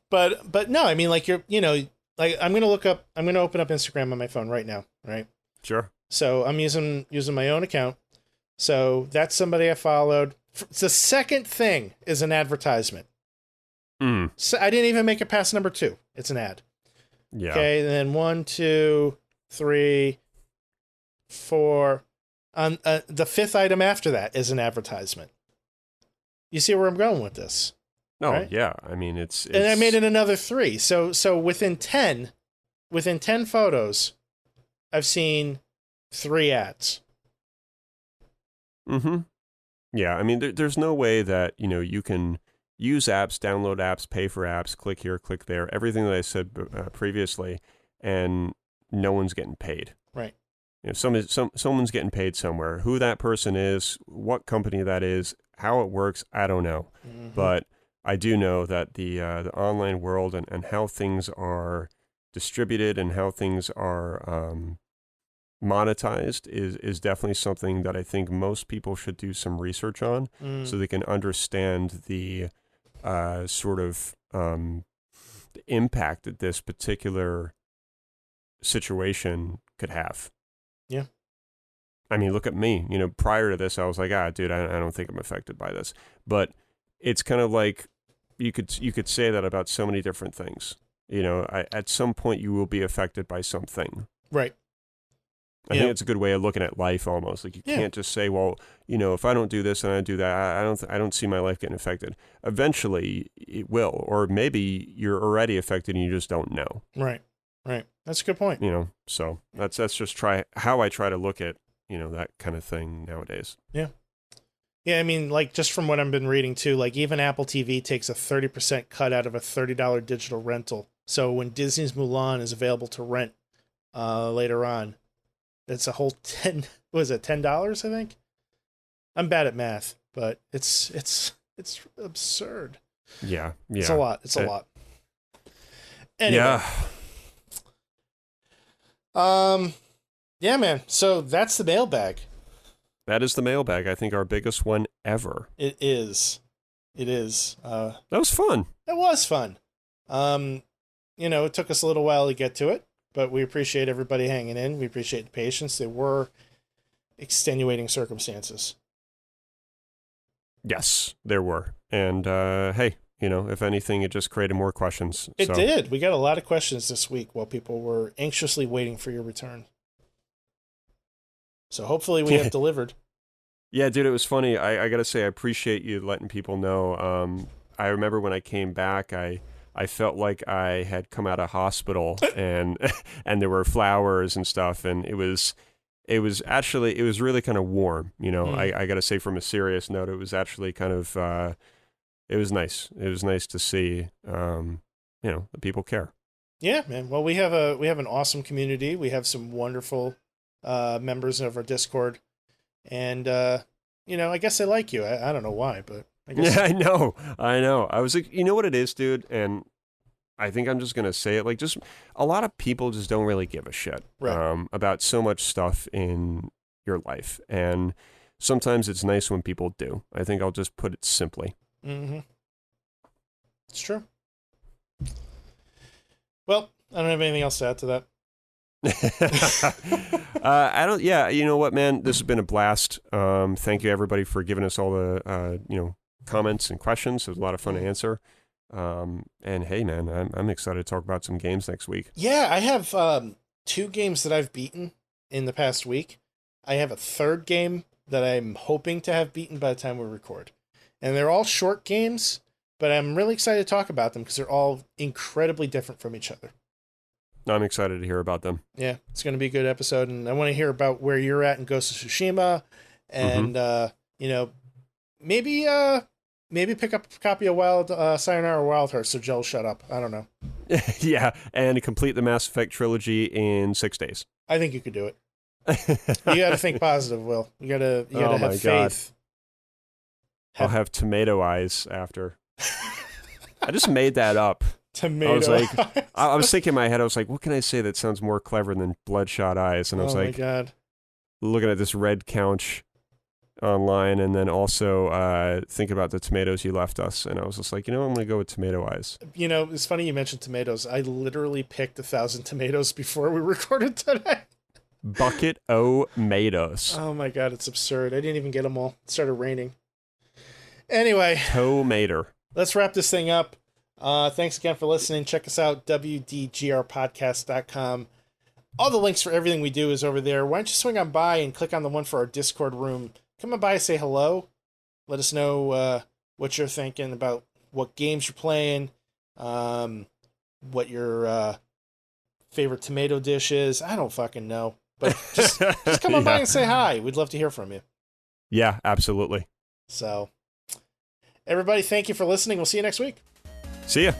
but no, I mean, like, like, I'm going to open up Instagram on my phone right now, right? Sure. So I'm using my own account. So that's somebody I followed. The second thing is an advertisement. So I didn't even make it past number 2. It's an ad. Yeah. Okay. And then 1, 2, 3, 4. On the 5th item after that is an advertisement. You see where I'm going with this? No, right? Yeah. I mean, it's and I made it another 3. So within 10 photos, I've seen 3 ads. Mm-hmm. Yeah, I mean, there's no way that, you can use apps, download apps, pay for apps, click here, click there, everything that I said previously, and no one's getting paid. Right. Someone's getting paid somewhere. Who that person is, what company that is, how it works, I don't know. Mm-hmm. But I do know that the online world and how things are distributed and how things are monetized is definitely something that I think most people should do some research on, so they can understand the sort of the impact that this particular situation could have. Yeah. I mean, look at me. Prior to this, I was like, dude, I don't think I'm affected by this. But it's kind of like you could say that about so many different things. At some point you will be affected by something. Right. I think it's a good way of looking at life almost. Like you can't just say, well, if I don't do this and I do that, I don't see my life getting affected. Eventually it will, or maybe you're already affected and you just don't know. Right. Right. That's a good point. So that's just how I try to look at, that kind of thing nowadays. Yeah. Yeah, I mean, like, just from what I've been reading, too, like, even Apple TV takes a 30% cut out of a $30 digital rental. So when Disney's Mulan is available to rent later on, it's a whole $10, I think? I'm bad at math, but it's absurd. Yeah. It's a lot. It's a lot. Anyway. Yeah. Yeah, man. So that's the mailbag. That is the mailbag. I think our biggest one ever. It is. That was fun. It was fun. It took us a little while to get to it, but we appreciate everybody hanging in. We appreciate the patience. There were extenuating circumstances. Yes, there were. And hey, if anything, it just created more questions. It did. We got a lot of questions this week while people were anxiously waiting for your return. So hopefully we have delivered. Yeah, dude, it was funny. I got to say, I appreciate you letting people know. I remember when I came back, I felt like I had come out of hospital and there were flowers and stuff. And it was really kind of warm. I got to say, from a serious note, it was actually kind of, it was nice. It was nice to see, the people care. Yeah, man. Well, we have an awesome community. We have some wonderful members of our Discord, and I guess they like you. I don't know why, but I guess. Yeah, I know. I was like, you know what it is, dude, and I think I'm just gonna say it. Like, just a lot of people just don't really give a shit about so much stuff in your life, and sometimes it's nice when people do. I think I'll just put it simply. Mm-hmm. It's true. Well, I don't have anything else to add to that. I don't. Yeah, you know what, man? This has been a blast. Thank you, everybody, for giving us all the comments and questions. It was a lot of fun to answer. And hey, man, I'm excited to talk about some games next week. Yeah, I have 2 games that I've beaten in the past week. I have a 3rd game that I'm hoping to have beaten by the time we record, and they're all short games. But I'm really excited to talk about them because they're all incredibly different from each other. I'm excited to hear about them. Yeah, it's going to be a good episode, and I want to hear about where you're at in Ghost of Tsushima, and maybe pick up a copy of Sayonara Wild Hearts so Joel shut up. I don't know. Yeah, and complete the Mass Effect trilogy in 6 days. I think you could do it. You got to think positive, Will. You got to have faith. I'll have tomato eyes after. I just made that up. Tomato eyes. I was thinking in my head, I was like, what can I say that sounds more clever than bloodshot eyes? And I was like, my God. Looking at this red couch online, and then also think about the tomatoes you left us. And I was just like, I'm going to go with tomato eyes. It's funny you mentioned tomatoes. I literally picked 1,000 tomatoes before we recorded today. Bucket o' tomatoes. Oh my God, it's absurd. I didn't even get them all. It started raining. Anyway. Tomato. Let's wrap this thing up. Thanks again for listening. Check us out, WDGRPodcast.com. All the links for everything we do is over there. Why don't you swing on by and click on the one for our Discord room. Come on by and say hello. Let us know what you're thinking about what games you're playing, what your favorite tomato dish is. I don't fucking know. But just come on by and say hi. We'd love to hear from you. Yeah, absolutely. So, everybody, thank you for listening. We'll see you next week. See ya.